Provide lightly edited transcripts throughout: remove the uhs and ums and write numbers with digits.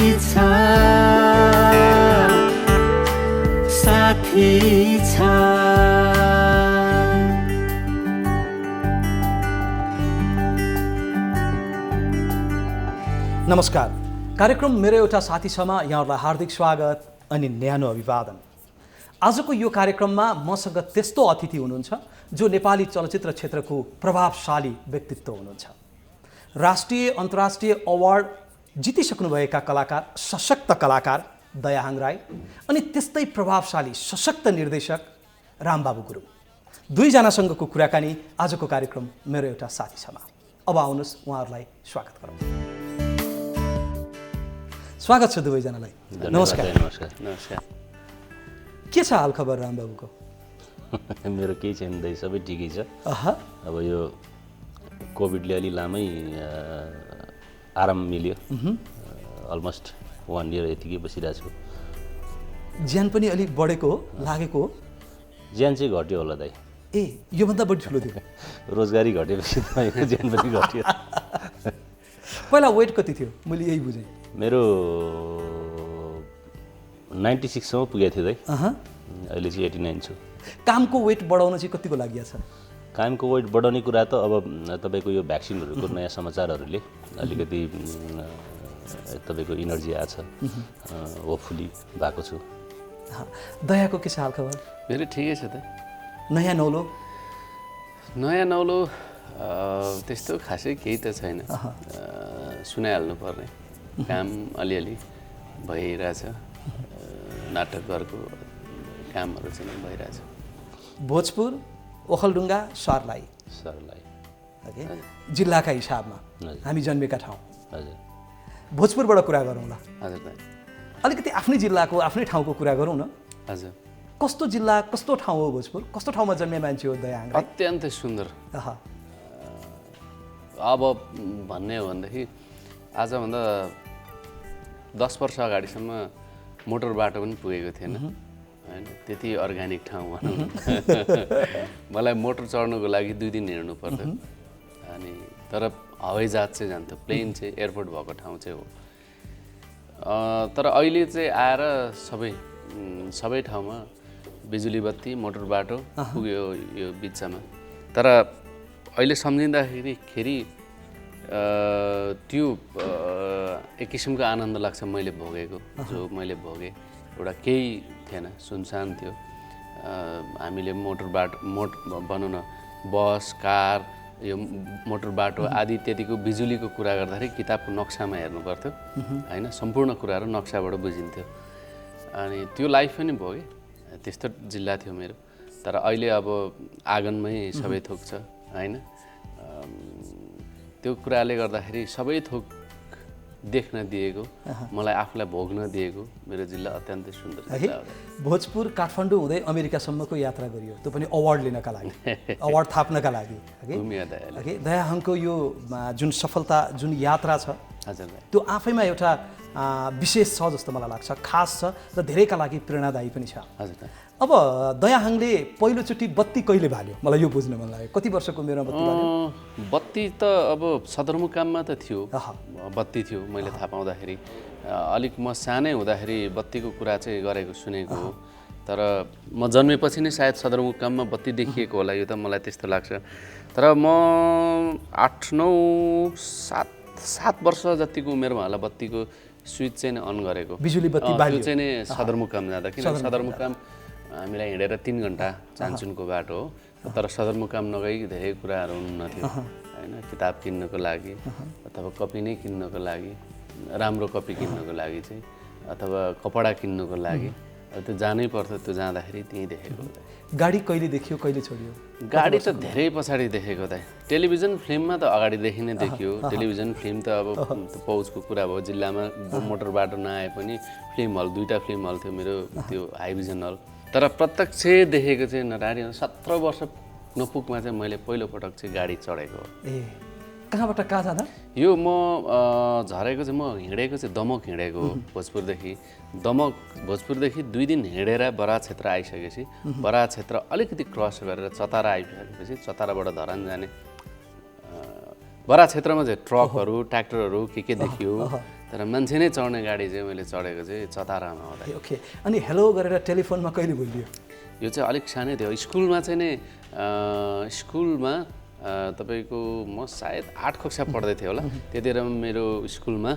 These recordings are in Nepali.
साथी छ नमस्कार, कार्यक्रम मेरो एउटा साथी छमा यहाँहरूलाई हार्दिक स्वागत अनि न्यानो अभिवादन। आजको यो कार्यक्रममा मसँग त्यस्तो अतिथि हुनुहुन्छ जो नेपाली चलचित्र क्षेत्रको प्रभावशाली व्यक्तित्व हुनुहुन्छ। राष्ट्रिय अन्तर्राष्ट्रिय अवार्ड जितिसक्नुभएका कलाकार, सशक्त कलाकार दयाहाङ राई अनि त्यस्तै प्रभावशाली सशक्त निर्देशक रामबाबु गुरुङ, दुईजनासँगको कुराकानी आजको कार्यक्रम मेरो एउटा साथी छमा। अब आउनुहोस् उहाँहरूलाई स्वागत गरौँ। स्वागत छ दुवैजनालाई। नमस्कार। नमस्कार। के छ हाल खबर रामबाबुको? मेरो केही छैन दाइ, सबै ठिकै छ। अब यो कोभिडले अलि लामै आराम मिल्यो। अलमोस्ट 1 इयर यतिकै बसिरहेको छु। ज्यान पनि अलिक बढेको हो, लागेको हो? ज्यान चाहिँ घट्यो होला दाइ। ए, योभन्दा बढी ठुलो थियो? रोजगारी घटेपछि त ज्यान पनि घट्यो। पहिला वेट कति थियो? मैले यही बुझेँ। मेरो 96 सम्म पुगेको थियो दाइ। अहिले चाहिँ 89 छु। कामको वेट बढाउन चाहिँ कतिको लागि छ? कामको वेट बढाउने कुरा त अब तपाईँको यो भ्याक्सिनहरूको नयाँ समाचारहरूले अलिकति तपाईँको इनर्जी आछ, होपफुली भएको छु। दयाको के छ हाल खबर? मेरो ठिकै छ त। नयाँ नौलो त्यस्तो खासै केही त छैन। सुनाइहाल्नु पर्ने काम अलिअलि भइरहेछ। नाटकहरूको कामहरू चाहिँ भइरहेछ। भोजपुर, ओखलढुङ्गा, सर्लाही जिल्लाका हिसाबमा हामी जन्मेका ठाउँ। हजुर। भोजपुरबाट कुरा गरौँ ल। हजुर दाइ। अलिकति आफ्नै जिल्लाको, आफ्नै ठाउँको कुरा गरौँ न। हजुर। कस्तो जिल्ला, कस्तो ठाउँ हो भोजपुर? कस्तो ठाउँमा जन्मे मान्छे हो दयाहाङ राई? अत्यन्तै सुन्दर। अब भन्ने हो भनेदेखि आजभन्दा 10 वर्ष अगाडिसम्म मोटर बाटो पनि पुगेको थिएन होइन, त्यति अर्ग्यानिक ठाउँ भनौँ। मलाई मोटर चढ्नुको लागि 2 दिन हिँड्नु पर्थ्यो। अनि तर हवाईजहाज चाहिँ जान्थ्यो, प्लेन चाहिँ एयरपोर्ट भएको ठाउँ चाहिँ हो। तर अहिले चाहिँ आएर सबै ठाउँमा बिजुली बत्ती, मोटर बाटो पुग्यो यो बिचमा। तर अहिले सम्झिँदाखेरि त्यो एक किसिमको आनन्द लाग्छ मैले भोगेको, जो मैले भोगेँ। एउटा केही थिएन, सुनसान थियो। हामीले मोटर बाटो भनौँ न, बस, कार, यो मोटर बाटो आदि त्यतिको बिजुलीको कुरा गर्दाखेरि किताबको नक्सामा हेर्नु पर्थ्यो होइन, सम्पूर्ण कुराहरू नक्साबाट बुझिन्थ्यो। अनि त्यो लाइफ पनि भोगेँ। त्यस्तो जिल्ला थियो मेरो। तर अहिले अब आँगनमै सबै थोक छ होइन। त्यो कुराले गर्दाखेरि सबै थोक देख्न दिएको, मलाई आफूलाई भोग्न दिएको मेरो जिल्ला अत्यन्तै सुन्दर जिल्ला हो। भोजपुर, काठमाडौँ हुँदै अमेरिकासम्मको यात्रा गरियो, त्यो पनि अवार्ड लिनका लागि, अवार्ड थाप्नका लागि। दयाहाङको यो जुन सफलता, जुन यात्रा छ, हजुर, त्यो आफैमा एउटा विशेष छ जस्तो मलाई लाग्छ, खास छ र धेरैका लागि प्रेरणादायी पनि छ। हजुर। अब दयाहाङले पहिलोचोटि बत्ती कहिले भाल्यो? मलाई यो बुझ्न मन लाग्यो। कति वर्षको उमेरमा बत्ती भाल्यो? बत्ती त अब सदरमुकाममा त थियो, बत्ती थियो। मैले थाहा पाउँदाखेरि अलिक म सानै हुँदाखेरि बत्तीको कुरा चाहिँ गरेको सुनेको हो। तर म जन्मेपछि नै सायद सदरमुकाममा बत्ती देखिएको होला, यो त मलाई त्यस्तो लाग्छ। तर म 7 वर्ष जतिको उमेरमा होला बत्तीको स्विच चाहिँ अन गरेको। बिजुली बत्ती त्यो चाहिँ नि सदरमुकाम जाँदा, किनभने सदरमुकाम हामीलाई हिँडेर 3 घन्टा चान्चुनको बाटो हो। तर सदरमुकाम नगई धेरै कुराहरू हुन्नथ्यो होइन। किताब किन्नको लागि अथवा कपी नै किन्नको लागि, राम्रो कपी किन्नको लागि चाहिँ, अथवा कपडा किन्नको लागि त्यो जानै पर्थ्यो। त्यो जाँदाखेरि त्यहीँ देखेको। गाडी कहिले देखियो, कहिले छोडियो? गाडी त धेरै पछाडि देखेको दाइ। टेलिभिजन फिल्ममा त अगाडिदेखि नै देखियो। टेलिभिजन फिल्म त अब पहुँचको कुरा भयो। जिल्लामा मोटर बाटो नआए पनि फिल्म हल, 2टा फिल्म हल थियो मेरो, त्यो हाइभिजन हल। तर प्रत्यक्ष देखेको चाहिँ नरारी 17 वर्ष नपुगमा चाहिँ मैले पहिलोपटक चाहिँ गाडी चढेको हो। कहाँबाट कहाँ जाँदा? यो म झरेको चाहिँ, म हिँडेको चाहिँ दमक हिँडेको हो। भोजपुरदेखि 2 दिन हिँडेर बराह क्षेत्र आइसकेपछि, बराह क्षेत्र अलिकति क्रस गरेर चतारा आइसकेपछि चताराबाट धरान जाने बराह क्षेत्रमा चाहिँ ट्रकहरू, ट्र्याक्टरहरू के देखियो। तर मान्छे नै चढ्ने गाडी चाहिँ मैले चढेको चाहिँ चतारामा आउँदा। ओके, अनि हेलो गरेर टेलिफोनमा कहिले बोलियो? यो चाहिँ अलिक सानै थियो। स्कुलमा चाहिँ नि स्कुलमा तपाईँको म सायद 8 कक्षा पढ्दै थिएँ होला। त्यतिखेर मेरो स्कुलमा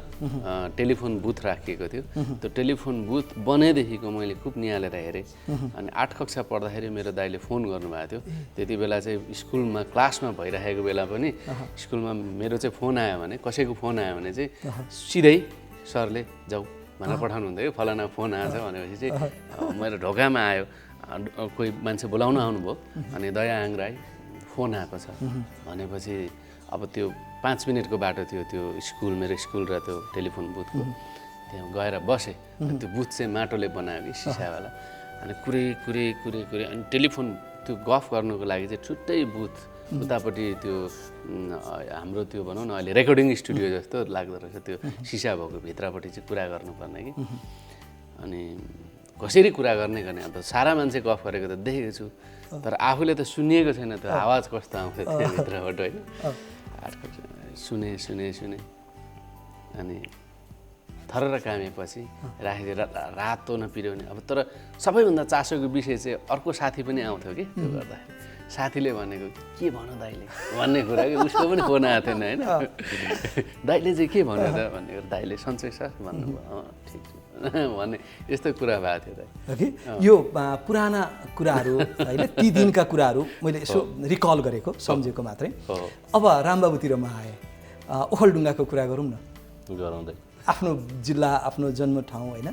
टेलिफोन बुथ राखिएको थियो। त्यो टेलिफोन बुथ बनेदेखिको मैले खुब निहालेर हेरेँ। अनि 8 कक्षा पढ्दाखेरि मेरो दाइले फोन गर्नुभएको थियो। त्यति बेला चाहिँ स्कुलमा क्लासमा भइरहेको बेला पनि स्कुलमा मेरो चाहिँ फोन आयो भने, कसैको फोन आयो भने चाहिँ सिधै सरले जाऊ भनेर पठाउनु हुन्थ्यो। फलाना फोन आएछ भनेपछि चाहिँ मेरो ढोकामा आयो, कोही मान्छे बोलाउन आउनुभयो, अनि दयाहाङ राई फोन आएको छ भनेपछि अब त्यो 5 मिनटको बाटो थियो त्यो स्कुल, मेरो स्कुल र त्यो टेलिफोन बुथको। त्यहाँ गएर बसेँ। त्यो बुथ चाहिँ माटोले बनायो कि सिसावाला। अनि कुरे अनि टेलिफोन त्यो गफ गर्नुको लागि चाहिँ छुट्टै बुथ उतापट्टि त्यो हाम्रो त्यो भनौँ न अहिले रेकर्डिङ स्टुडियो जस्तो लाग्दो रहेछ। त्यो सिसा भएको भित्रपट्टि चाहिँ कुरा गर्नुपर्ने कि। अनि कसरी कुरा गर्ने अब सारा मान्छे गफ गरेको त देखेको छु, तर आफूले त सुनिएको छैन त्यो आवाज कस्तो आउँछ त्यो भित्रबाट होइन। सुने अनि थरर कामेपछि राखेर रातो नपिर्याउने। अब तर सबैभन्दा चासोको विषय चाहिँ अर्को साथी पनि आउँथ्यो कि त्यो गर्दाखेरि। साथीले भनेको के भन्यो दाइले भन्ने कुरा कि उसको पनि फोन आएको थिएन होइन। दाइले चाहिँ के भन्यो त भन्ने दाइले सन्चै छ भन्नुभयो। ठिक छ भन्ने यस्तो कुरा भएको थियो दाइ। कि यो पुराना कुराहरू होइन, ती दिनका कुराहरू मैले यसो रिकल गरेको, सम्झेको मात्रै। अब रामबाबुतिर म आएँ, ओखलढुङ्गाको कुरा गरौँ न। गराउँदै आफ्नो जिल्ला, आफ्नो जन्म ठाउँ होइन,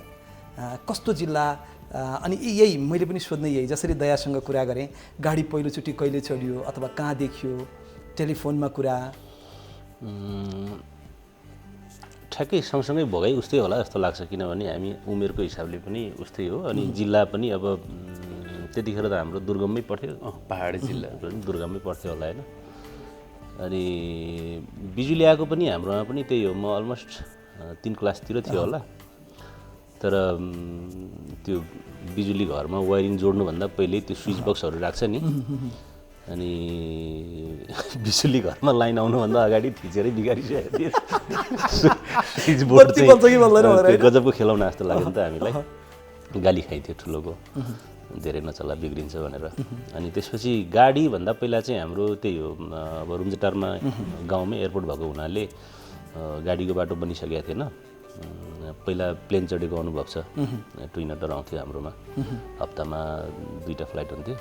कस्तो जिल्ला? अनि यही मैले पनि सोध्ने यही, जसरी दयासँग कुरा गरेँ, गाडी पहिलोचोटि कहिले चढियो अथवा कहाँ देखियो, टेलिफोनमा कुरा ठ्याक्कै सँगसँगै भोगाइ उस्तै होला जस्तो लाग्छ। किनभने हामी उमेरको हिसाबले पनि उस्तै हो। अनि जिल्ला पनि अब त्यतिखेर त हाम्रो दुर्गममै पर्थ्यो, पहाडी जिल्ला दुर्गममै पर्थ्यो होला होइन। अनि बिजुली आएको पनि हाम्रोमा पनि त्यही हो। म अलमोस्ट 3 क्लासतिर थियो होला। तर त्यो बिजुली घरमा वायरिङ जोड्नुभन्दा पहिले त्यो स्विच बक्सहरू राख्छ नि, अनि बिजुली घरमा लाइन आउनुभन्दा अगाडि थिचेरै बिगारिसकेको थियो। स्विच बोर्ड चाहिँ गजबको खेलाउन जस्तो लाग्यो नि त हामीलाई। गाली खाइन्थ्यो ठुलोको, धेरै नचला बिग्रिन्छ भनेर। अनि त्यसपछि गाडीभन्दा पहिला चाहिँ हाम्रो त्यही हो, अब रुम्जेटारमा गाउँमै एयरपोर्ट भएको हुनाले गाडीको बाटो बनिसकेको थिएन। पहिला प्लेन चढेको अनुभव छ। ट्विन अटर आउँथ्यो हाम्रोमा, हप्तामा 2टा फ्लाइट हुन्थ्यो।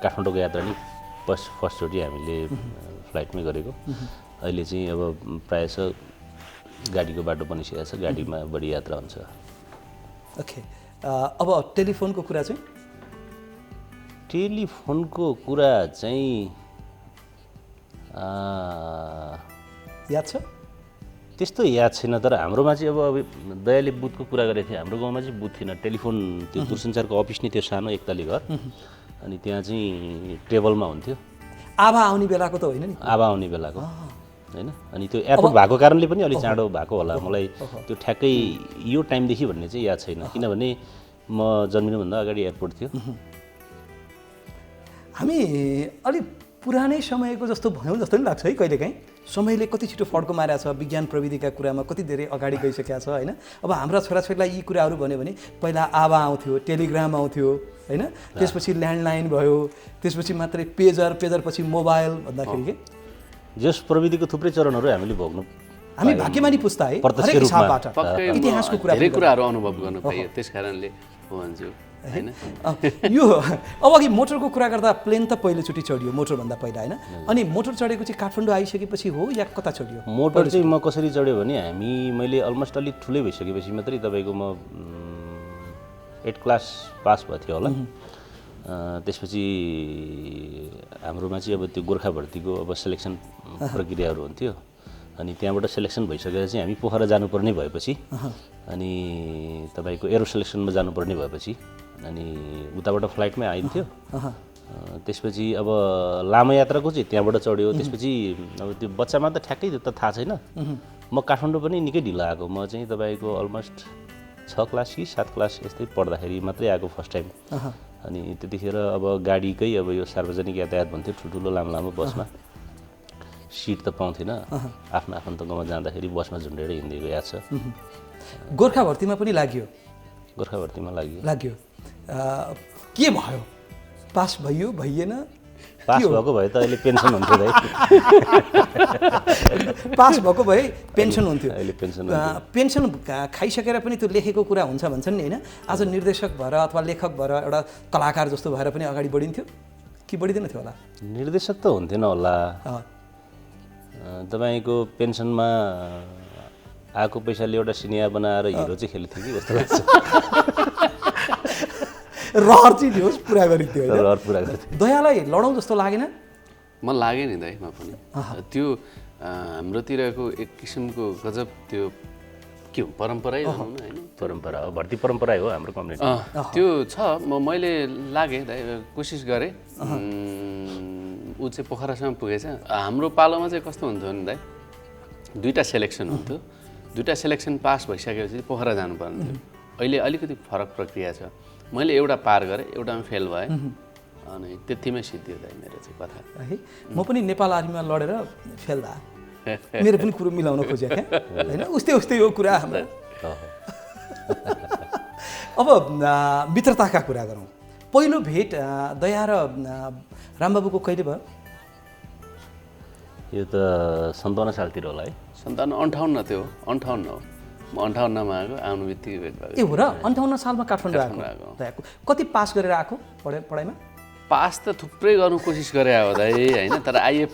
काठमाडौँको यात्रा नि फर्स्टचोटि हामीले फ्लाइटमै गरेको। अहिले चाहिँ अब प्रायः गाडीको बाटो बनिसकेको छ, गाडीमा बढी यात्रा हुन्छ। ओके, अब टेलिफोनको कुरा चाहिँ? टेलिफोनको कुरा चाहिँ याद छ? त्यस्तो याद छैन। तर हाम्रोमा चाहिँ अब दयाले बुथको कुरा गरेको थियो। हाम्रो गाउँमा चाहिँ बुथ थिएन, टेलिफोन त्यो दूरसञ्चारको अफिस नै थियो, सानो एकतले घर। अनि त्यहाँ चाहिँ टेबलमा हुन्थ्यो। आभा आउने बेलाको त होइन नि? आभा आउने बेलाको होइन। अनि त्यो एयरपोर्ट भएको कारणले पनि अलिक चाँडो भएको होला। मलाई त्यो ठ्याक्कै यो टाइमदेखि भन्ने चाहिँ याद छैन, किनभने म जन्मिनुभन्दा अगाडि एयरपोर्ट थियो। हामी अलिक पुरानै समयको जस्तो भयौँ जस्तो नि लाग्छ है कहिलेकाहीँ। समयले कति छिटो फड्को मारेको छ, विज्ञान प्रविधिका कुरामा कति धेरै अगाडि गइसकेको छ होइन। अब हाम्रा छोराछोरीलाई यी कुराहरू भन्यो भने पहिला आभा आउँथ्यो, टेलिग्राम आउँथ्यो होइन, त्यसपछि ल्यान्डलाइन भयो, त्यसपछि मात्रै पेजरपछि मोबाइल भन्दाखेरि के जस प्रविधिको थुप्रै चरणहरू हामीले भोग्नु, हामी भाग्यमानी पुस्ता है। हरेक हिसाबबाट इतिहासको कुरा, धेरै कुराहरू अनुभव गर्नु पाइयो। त्यस कारणले हो भन्छु होइन। यो अब अघि मोटरको कुरा गर्दा प्लेन त पहिलोचोटि चढियो मोटरभन्दा पहिला होइन। अनि मोटर चढेको चाहिँ काठमाडौँ आइसकेपछि हो या कता चढियो? मोटर चाहिँ म कसरी चढ्यो भने मैले अलमोस्ट अलिक ठुलै भइसकेपछि मात्रै, तपाईँको म 8 क्लास पास भएको थियो होला। त्यसपछि हाम्रोमा चाहिँ अब त्यो गोर्खा भर्तीको अब सेलेक्सन प्रक्रियाहरू हुन्थ्यो। अनि त्यहाँबाट सेलेक्सन भइसकेर चाहिँ हामी पोखरा जानुपर्ने भएपछि, अनि तपाईँको एरो सेलेक्सनमा जानुपर्ने भएपछि, अनि उताबाट फ्लाइटमै आइन्थ्यो। त्यसपछि अब लामो यात्राको चाहिँ त्यहाँबाट चढ्यो। त्यसपछि अब त्यो बच्चामा त ठ्याक्कै त्यो त थाहा छैन। म काठमाडौँ पनि निकै ढिलो आएको। म चाहिँ तपाईँको अलमोस्ट 6 क्लास कि 7 क्लास यस्तै पढ्दाखेरि मात्रै आएको फर्स्ट टाइम। अनि त्यतिखेर अब गाडीकै अब यो सार्वजनिक यातायात भन्थ्यो, ठुल्ठुलो लामो बसमा सिट त पाउँथिनँ आफ्नो आफन्तकोमा जाँदाखेरि बसमा झुन्डेर हिँडेको याद छ गोर्खा भर्तीमा पनि लाग्यो गोर्खा भर्तीमा लाग्यो के भयो पास भइयो भइएन पास भएको भए त अहिले पेन्सन हुन्थ्यो दाइ पास भएको भए पेन्सन हुन्थ्यो अहिले पेन्सन पेन्सन खाइसकेर पनि त्यो लेखेको कुरा हुन्छ भन्छन् नि होइन आज निर्देशक भएर अथवा लेखक भएर एउटा कलाकार जस्तो भएर पनि अगाडि बढिन्थ्यो कि बढिँदैन थियो होला निर्देशक त हुन्थेन होला तपाईँको पेन्सनमा आएको पैसाले एउटा सिनेमा बनाएर हिरो चाहिँ खेल्थ्यो कि जस्तो लाग्छ रहर चाहिँ होस् पुरा गरिन्थ्यो रहर पुरा गर्थ्यो दयालाई लडौँ जस्तो लागेन म लागेँ नि दाइ म पनि त्यो हाम्रोतिरको एक किसिमको गजब त्यो के हो परम्परै भनौँ न होइन परम्परा हो भर्ती परम्परा हो हाम्रो कम्युनिटी त्यो छ मैले लागेँ दाइ कोसिस गरेँ ऊ चाहिँ पोखरासम्म पुगेछ हाम्रो पालोमा चाहिँ कस्तो हुन्थ्यो भने दाइ 2टा सेलेक्सन हुन्थ्यो 2टा सेलेक्सन पास भइसकेपछि पोखरा जानुपर्ने थियो अहिले अलिकति फरक प्रक्रिया छ मैले एउटा पार गरेँ एउटामा फेल भएँ अनि त्यतिमै सिद्धियो दाइ मेरो चाहिँ कथा है म पनि नेपाल आर्मीमा लडेर फेल भए मेरो पनि कुरो मिलाउन खोजेँ होइन उस्तै उस्तै हो कुरा हाम्रो अब मित्रताका कुरा गरौँ पहिलो भेट दया र रामबाबुको कहिले भयो यो त 57 सालतिर होला है 57 थियो 58 हो म 58मा आएको आउनु बित्तिकै भेट भएको ए हो र 58 सालमा काठमाडौँ आएको कति पास गरेर आएको पढाइमा पास त थुप्रै गर्नु कोसिस गरे हो दाइ होइन तर आइए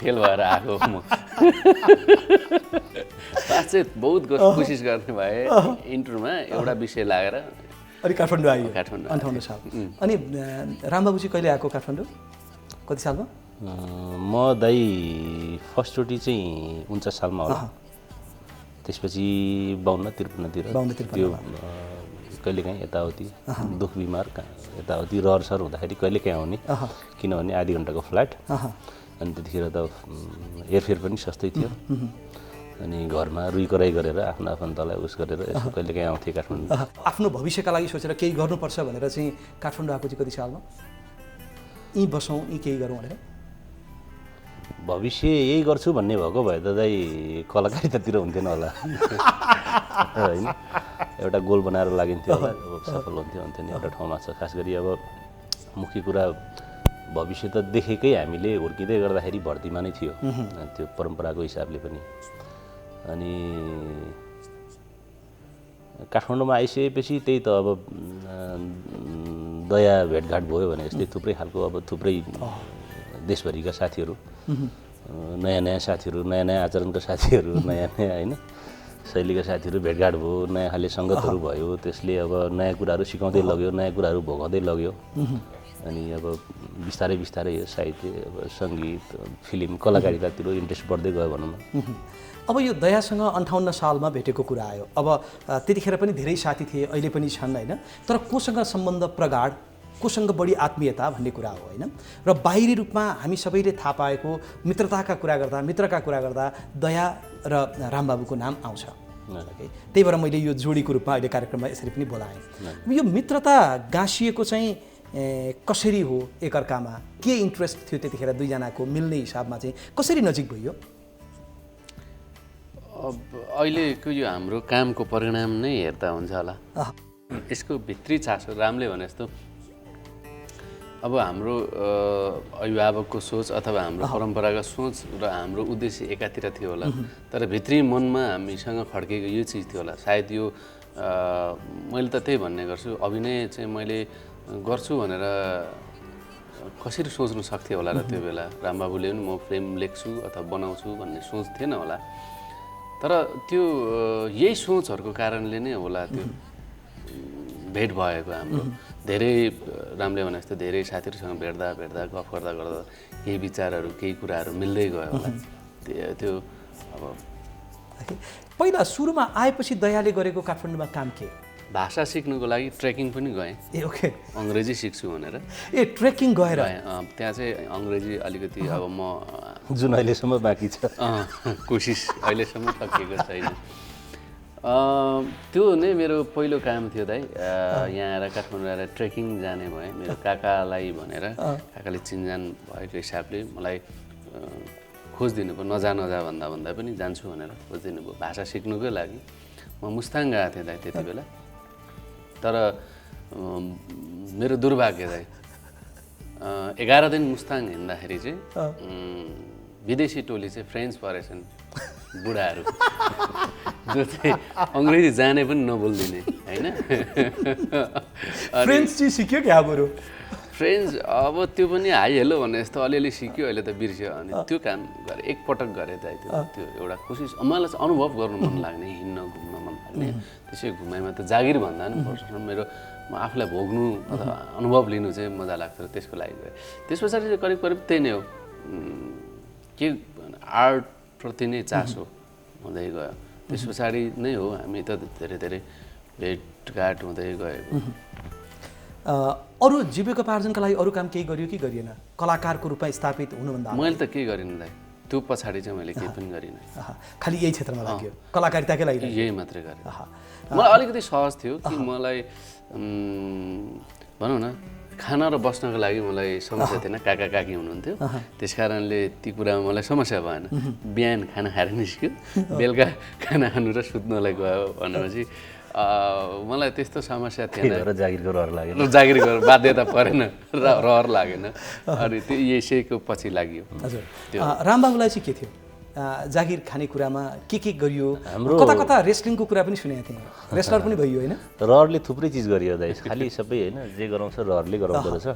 फेल भएर आएको म पास चाहिँ बहुत कोसिस गर्ने भए इन्टरमा एउटा विषय लागेर अनि काठमाडौँ आयो काठमाडौँ 58 साल अनि रामबाबु चाहिँ कहिले आएको काठमाडौँ कति सालमा म दाइ फर्स्टचोटि चाहिँ 49 सालमा होला त्यसपछि 52-53 त्यो कहिलेकाहीँ यताउति दुख बिमार यताउति रहर सहर हुँदाखेरि कहिलेकाहीँ आउने किनभने आधी घन्टाको फ्लाइट अनि त्यतिखेर त एयरफेयर पनि सस्तै थियो अनि घरमा रुई कराई गरेर आफ्नो आफन्तलाई उस गरेर यसो कहिलेकाहीँ आउँथेँ काठमाडौँ आफ्नो भविष्यका लागि सोचेर केही गर्नुपर्छ भनेर चाहिँ काठमाडौँ आएको चाहिँ कति सालमा यहीँ बसौँ यहीँ केही गरौँ भनेर भविष्य यही गर्छु भन्ने भएको भए त दाइ कलाकारितातिर हुन्थेन होला होइन एउटा गोल बनाएर लागिन्थ्यो होला अब सफल हुन्थ्यो नि एउटा ठाउँमा छ खास गरी अब मुख्य कुरा भविष्य त देखेकै हामीले हुर्किँदै गर्दाखेरि भर्तीमा नै थियो त्यो परम्पराको हिसाबले पनि अनि काठमाडौँमा आइसकेपछि त्यही त अब दया भेटघाट भयो भने यस्तै थुप्रै खालको अब थुप्रै देशभरिका साथीहरू नयाँ नयाँ साथीहरू नयाँ नयाँ आचरणका साथीहरू नयाँ नयाँ होइन शैलीका साथीहरू भेटघाट भयो नयाँ खाले सङ्गतहरू भयो त्यसले अब नयाँ कुराहरू सिकाउँदै लग्यो नयाँ कुराहरू भोगाउँदै लग्यो अनि अब बिस्तारै बिस्तारै यो साहित्य अब सङ्गीत फिल्म कलाकारितातिर इन्ट्रेस्ट बढ्दै गयो भनौँ न अब यो दयासँग 58 सालमा भेटेको कुरा आयो अब त्यतिखेर पनि धेरै साथी थिए अहिले पनि छन् होइन तर कोसँग सम्बन्ध प्रगाढ कोसँग बढी आत्मीयता भन्ने कुरा हो होइन र बाहिरी रूपमा हामी सबैले थाहा पाएको मित्रका कुरा गर्दा दया र रामबाबुको नाम आउँछ त्यही भएर मैले यो जोडीको रूपमा अहिले कार्यक्रममा यसरी पनि बोलाएँ यो मित्रता गाँसिएको चाहिँ कसरी हो एकअर्कामा के इन्ट्रेस्ट थियो त्यतिखेर दुईजनाको मिल्ने हिसाबमा चाहिँ कसरी नजिक भयो अब अहिलेको यो हाम्रो कामको परिणाम नै हेर्दा हुन्छ होला यसको भित्री चासो रामले भने जस्तो अब हाम्रो अभिभावकको सोच अथवा हाम्रो परम्परागत सोच र हाम्रो उद्देश्य एकातिर थियो होला तर भित्री मनमा हामीसँग खड्केको यो चिज थियो होला सायद यो मैले त त्यही भन्ने गर्छु अभिनय चाहिँ मैले गर्छु भनेर कसरी सोच्नु सक्थेँ होला र त्यो बेला रामबाबुले पनि म फिल्म लेख्छु अथवा बनाउँछु भन्ने सोच थिएन होला तर त्यो यही सोचहरूको कारणले नै होला त्यो भेट भएको हाम्रो धेरै रामले भने जस्तो धेरै साथीहरूसँग भेट्दा गफ गर्दा केही विचारहरू केही कुराहरू मिल्दै गयो होला त्यो अब पहिला सुरुमा आएपछि दयाले गरेको काठमाडौँमा काम के भाषा सिक्नुको लागि ट्रेकिङ पनि गएँ ए ओके अङ्ग्रेजी सिक्छु भनेर ए ट्रेकिङ गएर त्यहाँ चाहिँ अङ्ग्रेजी अलिकति अब म जुन अहिलेसम्म बाँकी छ कोसिस अहिलेसम्म सकिएको छैन त्यो नै मेरो पहिलो काम थियो दाइ यहाँ आएर काठमाडौँ आएर ट्रेकिङ जाने भएँ मेरो काकालाई भनेर काकाले चिनजान भएको हिसाबले मलाई खोजिदिनु भयो, नजा भन्दा पनि जान्छु भनेर खोजिदिनु भयो भाषा सिक्नुकै लागि। म मुस्ताङ गएको थिएँ दाइ त्यति बेला, तर मेरो दुर्भाग्य दाइ 11 दिन मुस्ताङ हिँड्दाखेरि चाहिँ विदेशी टोली चाहिँ फ्रेन्च परेछन् बुढाहरू, जो चाहिँ अङ्ग्रेजी जाने पनि नबोल्दिने होइन। फ्रेन्च चाहिँ सिक्यो क्या बरु? फ्रेन्च अब त्यो पनि हाई हेलो भन्ने जस्तो अलिअलि सिक्यो, अहिले त बिर्स्यो। अनि त्यो काम गरेँ, एकपटक गरेँ दाइ। त्यो एउटा कोसिस, मलाई चाहिँ अनुभव गर्नु मन लाग्ने, हिँड्न घुम्न मन लाग्ने। त्यसै घुमाइमा त जागिर भन्दा पनि पर्छ मेरो, म आफूलाई भोग्नु अथवा अनुभव लिनु चाहिँ मजा लाग्छ, त्यसको लागि गएँ। त्यस पछाडि चाहिँ करिब त्यही नै हो, के आर्टप्रति नै चासो हुँदै गयो। त्यस पछाडि नै हो हामी त धेरै धेरै भेटघाट हुँदै गएको। अरू जीविकोपार्जनका लागि अरू काम केही गरियो कि गरिएन? कलाकारको रूपमा स्थापित हुनुभन्दा मैले त केही गरिनँ दाइ, त्यो पछाडि चाहिँ मैले केही पनि गरिनँ। खालि यही क्षेत्रमा लाग्यो, कलाकारिताकै लागि? यही मात्रै गरेँ। मलाई अलिकति सहज थियो कि मलाई भनौँ न खाना र बस्नको लागि मलाई समस्या थिएन, काका काकी हुनुहुन्थ्यो, त्यस कारणले ती कुरामा मलाई समस्या भएन। बिहान खाना खाएर निस्क्यो, बेलुका खाना खानु र सुत्नलाई गयो भनेपछि मलाई त्यस्तो समस्या थिएन। र जागिरको रहर लागेन, जागिरको बाध्यता परेन, रहर लागेन। अनि त्यो यसैको पछि लाग्यो। हजुर, रामबाबुलाई चाहिँ के थियो जागिर खाने कुरामा के गरियो? कता कता रेस्लिङको कुरा पनि सुनेको थिएँ, रेस्लर पनि भइयो होइन? रहरले थुप्रै चिज गरियो दाइ, खालि सबै होइन, जे गराउँछ रहरले गराउँदो रहेछ।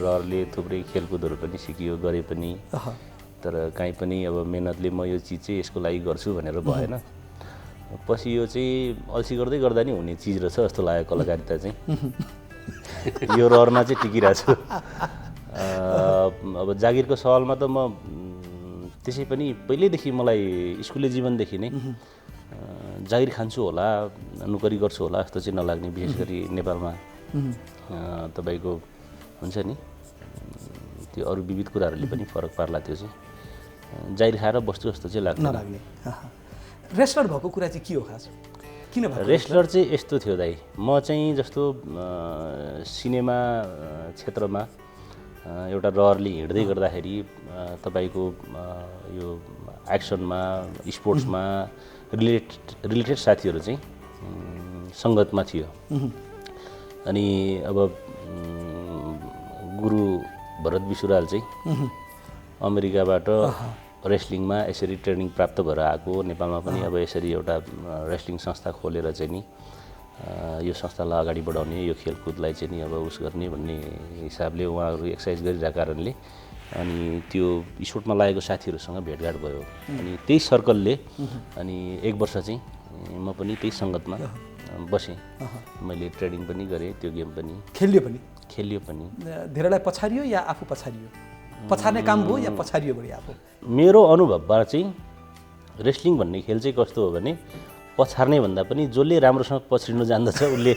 रहरले थुप्रै खेलकुदहरू पनि सिकियो, गरे पनि। तर काहीँ पनि अब मेहनतले म यो चिज चाहिँ यसको लागि गर्छु भनेर भएन। पछि यो चाहिँ अल्छी गर्दै गर्दा नि हुने चिज रहेछ जस्तो लाग्यो कलाकारिता चाहिँ। यो रहरमा चाहिँ टिकिरहेको छु। अब जागिरको सवालमा त म त्यसै पनि पहिल्यैदेखि मलाई स्कुले जीवनदेखि नै जागिर खान्छु होला, नोकरी गर्छु होला जस्तो चाहिँ नलाग्ने। विशेष गरी नेपालमा तपाईँको हुन्छ नि त्यो अरू विविध कुराहरूले पनि फरक पार्ला, त्यो चाहिँ जागिर खाएर बस्छु जस्तो चाहिँ लाग्ने। रेस्लर भएको कुरा चाहिँ के हो खास? किन भयो? रेस्लर चाहिँ यस्तो थियो दाइ, म चाहिँ जस्तो सिनेमा क्षेत्रमा एउटा रहरले हिँड्दै गर्दाखेरि तपाईँको यो एक्सनमा स्पोर्ट्समा रिलेटेड साथीहरू चाहिँ सङ्गतमा थियो। अनि अब गुरु भरत विशुराल चाहिँ अमेरिकाबाट रेस्लिङमा यसरी ट्रेनिङ प्राप्त भएर आएको, नेपालमा पनि अब यसरी एउटा रेस्लिङ संस्था खोलेर चाहिँ नि यो संस्थालाई अगाडि बढाउने, यो खेलकुदलाई चाहिँ नि अब उस गर्ने भन्ने हिसाबले उहाँहरू एक्सर्साइज गरिरहेको कारणले अनि त्यो स्पोर्टमा लागेको साथीहरूसँग भेटघाट भयो। अनि त्यही सर्कलले अनि 1 वर्ष चाहिँ म पनि त्यही सङ्गतमा बसेँ। मैले ट्रेनिङ पनि गरेँ, त्यो गेम पनि खेलियो पनि। धेरैलाई पछारियो या आफू पछारियो? पछार्ने काम भयो या पछारियो बढी आफू? मेरो अनुभवबाट चाहिँ रेस्लिङ भन्ने खेल चाहिँ कस्तो हो भने पछार्ने भन्दा पनि जसले राम्रोसँग पछिर्नु जान्दछ उसले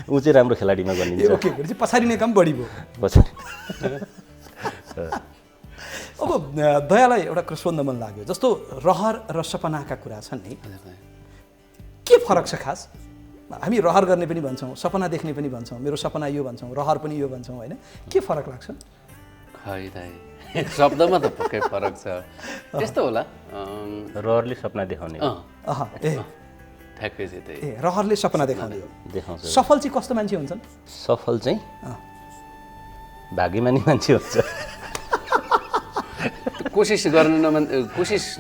ऊ चाहिँ राम्रो खेलाडीमा गनिन्छ। ओके, भनेपछि पछारिने काम बढी भयो। अब दयालाई एउटा कुरा सोध्न मन लाग्यो, जस्तो रहर र सपनाका कुरा छन् नि, के फरक छ खास? हामी रहर गर्ने पनि भन्छौँ, सपना देख्ने पनि भन्छौँ, मेरो सपना यो भन्छौँ, रहर पनि यो भन्छौँ होइन, के फरक लाग्छ? खै दाइ, शब्दमा त पक्कै फरक छ। त्यस्तो होला, रहरले सपना देखाउने ठ्याक्कै चाहिँ त्यही, रहरले सपना देखाउने हो। सफल चाहिँ कस्तो मान्छे हुन्छन्? सफल चाहिँ भाग्यमानी मान्छे हुन्छ। कोसिस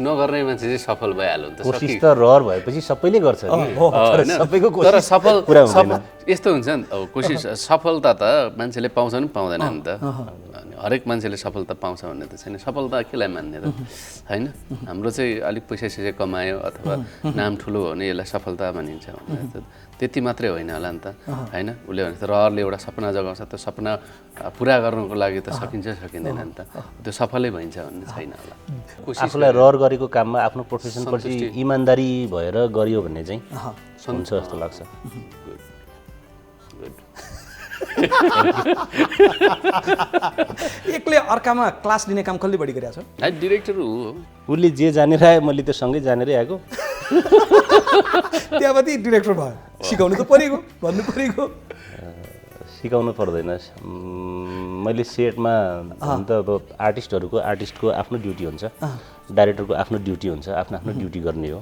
नगर्ने मान्छे चाहिँ सफल भइहाल्यो नि त। कोसिस त रहर भएपछि सबैले गर्छ नि, सबैको कोसिस तर सफल पुरा हुँदैन। यस्तो हुन्छ नि, अब कोसिस सफलता त मान्छेले पाउँछ नि पाउँदैन नि त। हरेक मान्छेले सफलता पाउँछ भन्ने त छैन। सफलता केलाई मान्ने त होइन। हाम्रो चाहिँ अलिक पैसा सैसा कमायो अथवा नाम ठुलो हो भने यसलाई सफलता भनिन्छ भने त्यति मात्रै होइन होला नि त होइन। उसले भने त रहरले एउटा सपना जगाउँछ, त्यो सपना पुरा गर्नको लागि त सकिन्छ सकिँदैन नि त, त्यो सफलै भइन्छ भन्ने छैन होला। आफूलाई रहर गरेको काममा आफ्नो प्रोफेसनप्रति इमान्दारी भएर गरियो भने चाहिँ हुन्छ जस्तो लाग्छ। एकले अर्कामा क्लास लिने काम कसले बढी गरिरहेको छ? डिरेक्टर हो, उसले जे जानेर आयो मैले त्यो सँगै जानेरै आएको। त्यहाँपछि डिरेक्टर भयो, सिकाउनु त परेको, भन्नु परेको। सिकाउनु पर्दैन। मैले सेटमा हुन त अब आर्टिस्टको आफ्नो ड्युटी हुन्छ, डाइरेक्टरको आफ्नो ड्युटी हुन्छ, आफ्नो ड्युटी गर्ने हो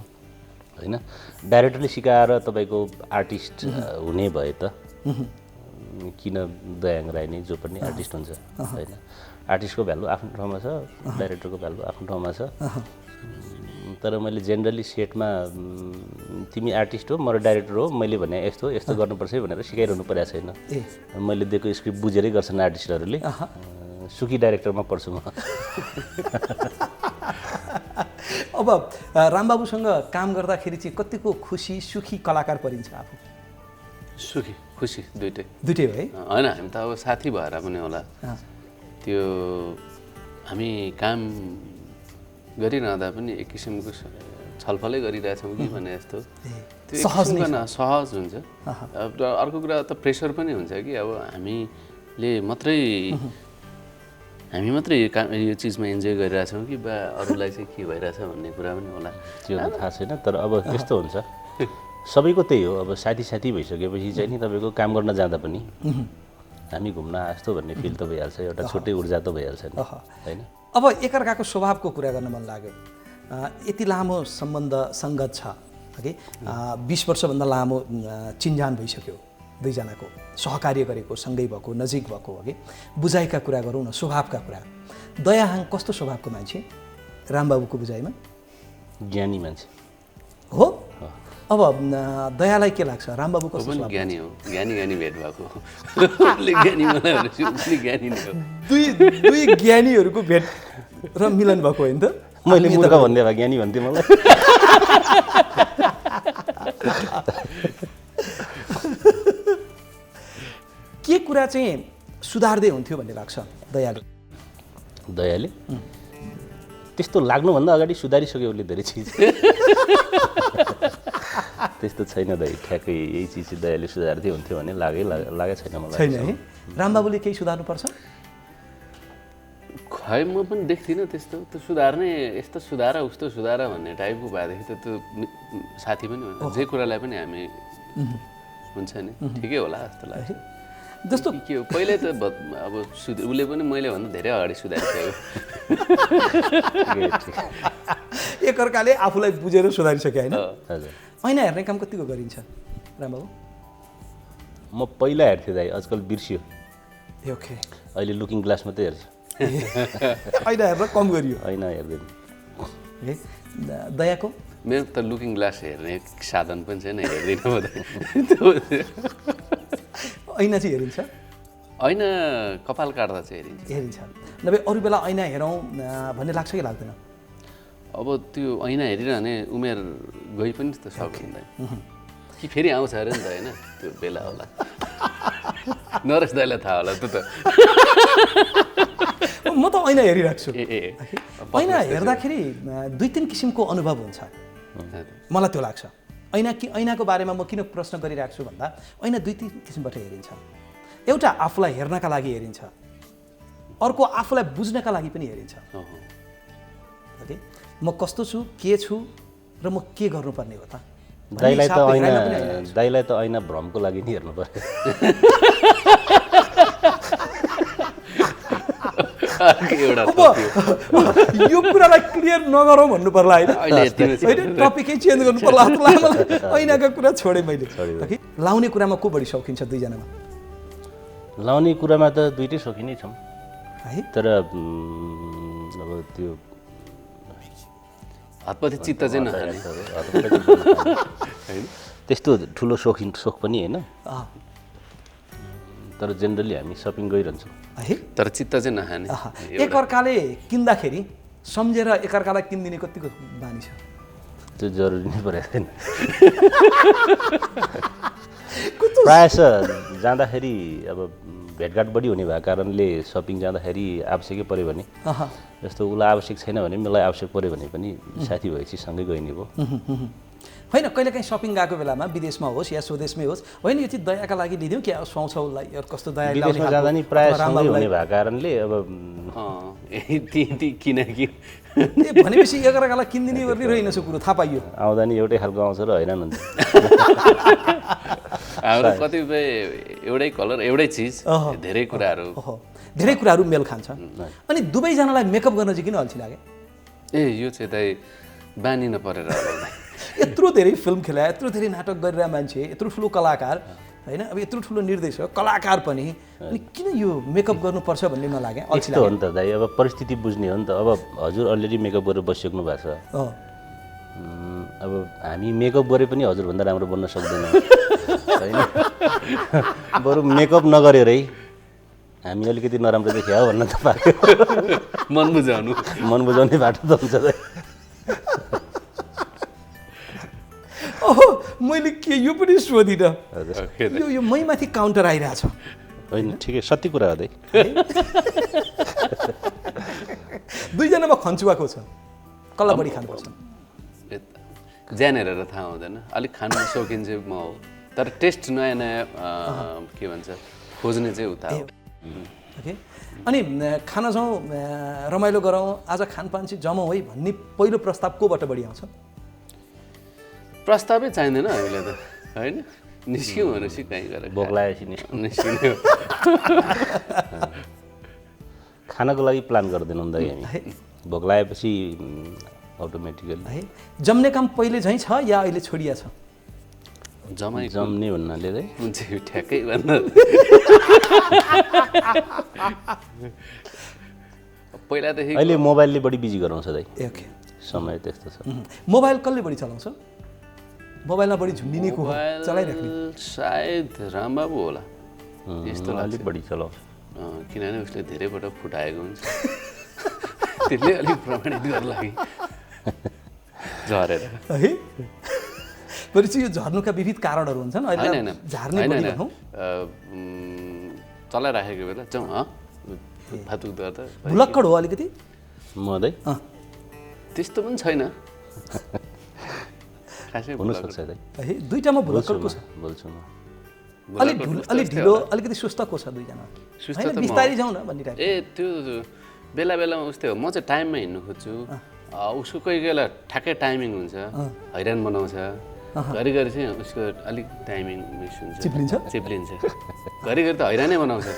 होइन। डाइरेक्टरले सिकाएर तपाईँको आर्टिस्ट हुने भए त किन दयाङ राई नै जो पनि आर्टिस्ट हुन्छ होइन। आर्टिस्टको भ्यालु आफ्नो ठाउँमा छ, डाइरेक्टरको भ्यालु आफ्नो ठाउँमा छ। तर मैले जेनरली सेटमा तिमी आर्टिस्ट हो, म डाइरेक्टर हो, मैले भने यस्तो गर्नुपर्छ है भनेर सिकाइरहनु परेको छैन। मैले दिएको स्क्रिप्ट बुझेरै गर्छन् आर्टिस्टहरूले। सुखी डाइरेक्टरमा पर्छु म। अब रामबाबुसँग काम गर्दाखेरि चाहिँ कतिको खुसी सुखी कलाकार परिन्छ आफू? सुखी खुसी दुइटै हो है होइन। हामी त अब साथी भएर पनि होला, त्यो हामी काम गरिरहँदा पनि एक किसिमको छलफलै गरिरहेछौँ कि भने जस्तो त्यो सहज हुन्छ। अब अर्को कुरा त प्रेसर पनि हुन्छ कि अब हामी मात्रै यो चिजमा इन्जोय गरिरहेछौँ कि बा अरूलाई चाहिँ के भइरहेछ भन्ने कुरा पनि होला, त्यो त थाहा छैन। तर अब यस्तो हुन्छ, सबैको त्यही हो। अब साथी भइसकेपछि चाहिँ नि तपाईँको काम गर्न जाँदा पनि हामी घुम्न आस्तो भन्ने फिल त भइहाल्छ, एउटा छुट्टै ऊर्जा त भइहाल्छ नि होइन। अब एकअर्काको स्वभावको कुरा गर्न मन लाग्यो। यति लामो सम्बन्ध सङ्गत छ कि 20 वर्षभन्दा लामो चिन्जान भइसक्यो दुईजनाको, सहकार्य गरेको, सँगै भएको, नजिक भएको हो कि। बुझाइका कुरा गरौँ न, स्वभावका कुरा। दयाहाङ कस्तो स्वभावको मान्छे रामबाबुको बुझाइमा? ज्ञानी मान्छे हो। अब दयालाई के लाग्छ रामबाबु कस्तो स्वभाव? ज्ञानी हो, ज्ञानी भेट भएको ज्ञानी ज्ञानी नै हो। दुई ज्ञानीहरूको भेट र मिलन भएको होइन त? मैले मूर्ख भन्दै भए ज्ञानी भन्थेँ मलाई। के कुरा चाहिँ सुधार्दै हुन्थ्यो भन्ने लाग्छ दयाले? त्यस्तो लाग्नुभन्दा अगाडि सुधारिसक्यो उसले धेरै चिज। त्यस्तो छैन दाइ, ठ्याक्कै यही चिज चाहिँ दयाले सुधार्दै हुन्थ्यो भन्ने लागेको छैन मलाई। छैन है? रामबाबुले केही सुधार्नुपर्छ? खै म पनि देख्दिनँ त्यस्तो। त्यो सुधार्ने यस्तो सुधार उस्तो सुधार भन्ने टाइपको भएदेखि त त्यो साथी पनि हुन्छ। जे कुरालाई पनि हामी हुन्छ नि ठिकै होला जस्तो लाग्छ। जस्तो के हो पहिले त अब उसले पनि मैले भन्दा धेरै अगाडि सुधारिसक्यो। एकअर्काले आफूलाई बुझेर सुधारिसक्यो होइन? हजुर। ऐना हेर्ने काम कतिको गरिन्छ रामबाबु? म पहिला हेर्थेँ दाइ, आजकल बिर्सियो। ओके। अहिले लुकिङ ग्लास मात्रै हेर्छु। ऐना हेर्न कम गरियो? ऐना हेर्दैन। दयाको? मेरो त लुकिङ ग्लास हेर्ने साधन पनि छैन, हेर्दिनँ म त। ऐना चाहिँ हेरिन्छ? ऐना कपाल काट्दा चाहिँ हेरिन्छ। नभए अरू बेला ऐना हेरौँ भन्ने लाग्छ कि लाग्दैन? अब त्यो ऐना हेरिरहने उमेर गइ पनि त सक्दैन कि फेरि आउँछ अरे नि त होइन, त्यो बेला होला। नरेश दाइलाई थाहा होला त्यो त। म त ऐना हेरिराख्छु। ऐना हेर्दाखेरि 2-3 किसिमको अनुभव हुन्छ मलाई त्यो लाग्छ। ऐनाको बारेमा म किन प्रश्न गरिरहेको छु भन्दा ऐना 2-3 किसिमबाट हेरिन्छ। एउटा आफूलाई हेर्नका लागि हेरिन्छ, अर्को आफूलाई बुझ्नका लागि पनि हेरिन्छ। ओके, म कस्तो छु, के छु र म के गर्नुपर्ने हो त? दाइलाई त ऐना भ्रमको लागि नि हेर्नु पर्यो। यो कुरालाई क्लियर नगरौँ भन्नु पर्ला होइन? टपिकै चेन्ज गर्नु पर्ला। ऐनाका कुरा छोडेँ मैले। लाउने कुरामा को बढी शौकिन छ दुईजनामा? लाउने कुरामा त दुइटै शौकिनै छौँ है। तर अब त्यो हातपति चित्त चाहिँ नखाने त्यस्तो ठुलो सोख पनि होइन। तर जेनरली हामी सपिङ गइरहन्छौँ है। तर चित्त चाहिँ नखाने। एकअर्काले किन्दाखेरि सम्झेर एकअर्कालाई किनिदिने कतिको बानी छ? त्यो जरुरी नै परेको छैन। प्रायः जाँदाखेरि अब भेटघाट बढी हुने भएको कारणले सपिङ जाँदाखेरि आवश्यकै पऱ्यो भने, जस्तो उसलाई आवश्यक छैन भने मलाई आवश्यक पऱ्यो भने पनि साथी भएपछि सँगै गइने भयो होइन। कहिलेकाहीँ सपिङ गएको बेलामा विदेशमा होस् या स्वदेशमै होस्, होइन यो चाहिँ दयाका लागि लिदिउँ क्या सुहाउँछ उसलाई, कस्तो दया। विदेशमा जाँदा नि प्रायः सँगै हुने भएको कारणले अब किनकि भनेपछि एकअर्कालाई किनिदिने गर्ने रहेनछ कुरो थाहा पाइयो। आउँदा नि एउटै खालको आउँछ र हैरान हुन्छ। हाम्रो कतिपय एउटै कलर एउटै चिज धेरै कुराहरू ओहो धेरै कुराहरू मेल खान्छ अनि दुवैजनालाई मेकअप गर्न चाहिँ किन अल्छी लाग्यो ए यो चाहिँ दाइ बानी नपरेर होला यत्रो धेरै फिल्म खेला यत्रो धेरै नाटक गरेर मान्छे यत्रो ठुलो कलाकार होइन अब यत्रो ठुलो निर्देशक कलाकार पनि अनि किन यो मेकअप गर्नुपर्छ भन्ने नलागे अल्छी यस्तो हो नि त दाइ अब परिस्थिति बुझ्ने हो नि त अब हजुर अलरेडी मेकअप गरेर बसिसक्नु भएको छ लाग्यो अब हामी मेकअप गरे पनि हजुरभन्दा राम्रो बन्न सक्दैन होइन बरु मेकअप नगरेरै हामी अलिकति नराम्रो देखियो हो भन्न त पाएको मन बुझाउनु मन बुझाउने बाटो त हुन्छ दाइ ओहो मैले के यो पनि सोधिनँ हजुर यो मैमाथि काउन्टर आइरहेछ होइन ठिकै सत्य कुरा हो दाइ दुईजनामा खन्चुवाको छ कसलाई बढी खानुपर्छ ज्यान हेरेर थाहा हुँदैन अलिक खानु सौकिन चाहिँ म हो तर टेस्ट नयाँ नयाँ के भन्छ खोज्ने चाहिँ उता हो ओके अनि खाना जाउँ रमाइलो गरौँ आज खानपान चाहिँ जमाउँ है भन्ने पहिलो प्रस्ताव कोबाट बढी आउँछ प्रस्तावै चाहिँदैन हामीलाई त होइन निस्क्यौँ भनेपछि कहीँ गएर बोक्लाएपछि नि निस्किने खानको लागि प्लान गर्दैनौँ दाइ हामी भोक लागेपछि अटोमेटिकली है जम्ने काम पहिले झैँ छ या अहिले छोडिया छ जमाइ जम्ने भन्नाले चाहिँ हुन्छ ठ्याक्कै भन्दा पहिलादेखि अहिले मोबाइलले बढी बिजी गराउँछ दाइ ए ओके समय त्यस्तो छ मोबाइल कसले बढी चलाउँछ मोबाइलमा बढी झुन्डिने को हो चलाइराख्ने सायद रामबाबु होला यस्तो अलिक बढी चलाउँछ किनभने उसले धेरैपटक फुटाएको हुन्छ त्यसले अलिक प्रमाणित गर्नु लागि झरेर है भनेपछि यो झर्नुका विविध कारणहरू हुन्छन् अहिले होइन झार्ने बढी भनौँ चलाइराखेको बेला जाउँ फातुक गर्दा भुलक्कड हो अलिकति म दाइ त्यस्तो पनि छैन खासै हुनसक्छ दाइ है दुईटामा भुलक्कड को छ बोल्छु म अलि ढिलो अलिकति सुस्त को छ दुईजना सुस्त होइन त बिस्तारै जाउँ न भन्ने टाइप ए त्यो बेला बेलामा उस्तै हो म चाहिँ टाइममा हिँड्नु खोज्छु उसको कोही बेला ठ्याक्कै टाइमिङ हुन्छ हैरान बनाउँछ घरिघरि चाहिँ उसको अलिक टाइमिङ मिस हुन्छ चिप्लिन्छ घरिघरि त हैरानै बनाउँछ है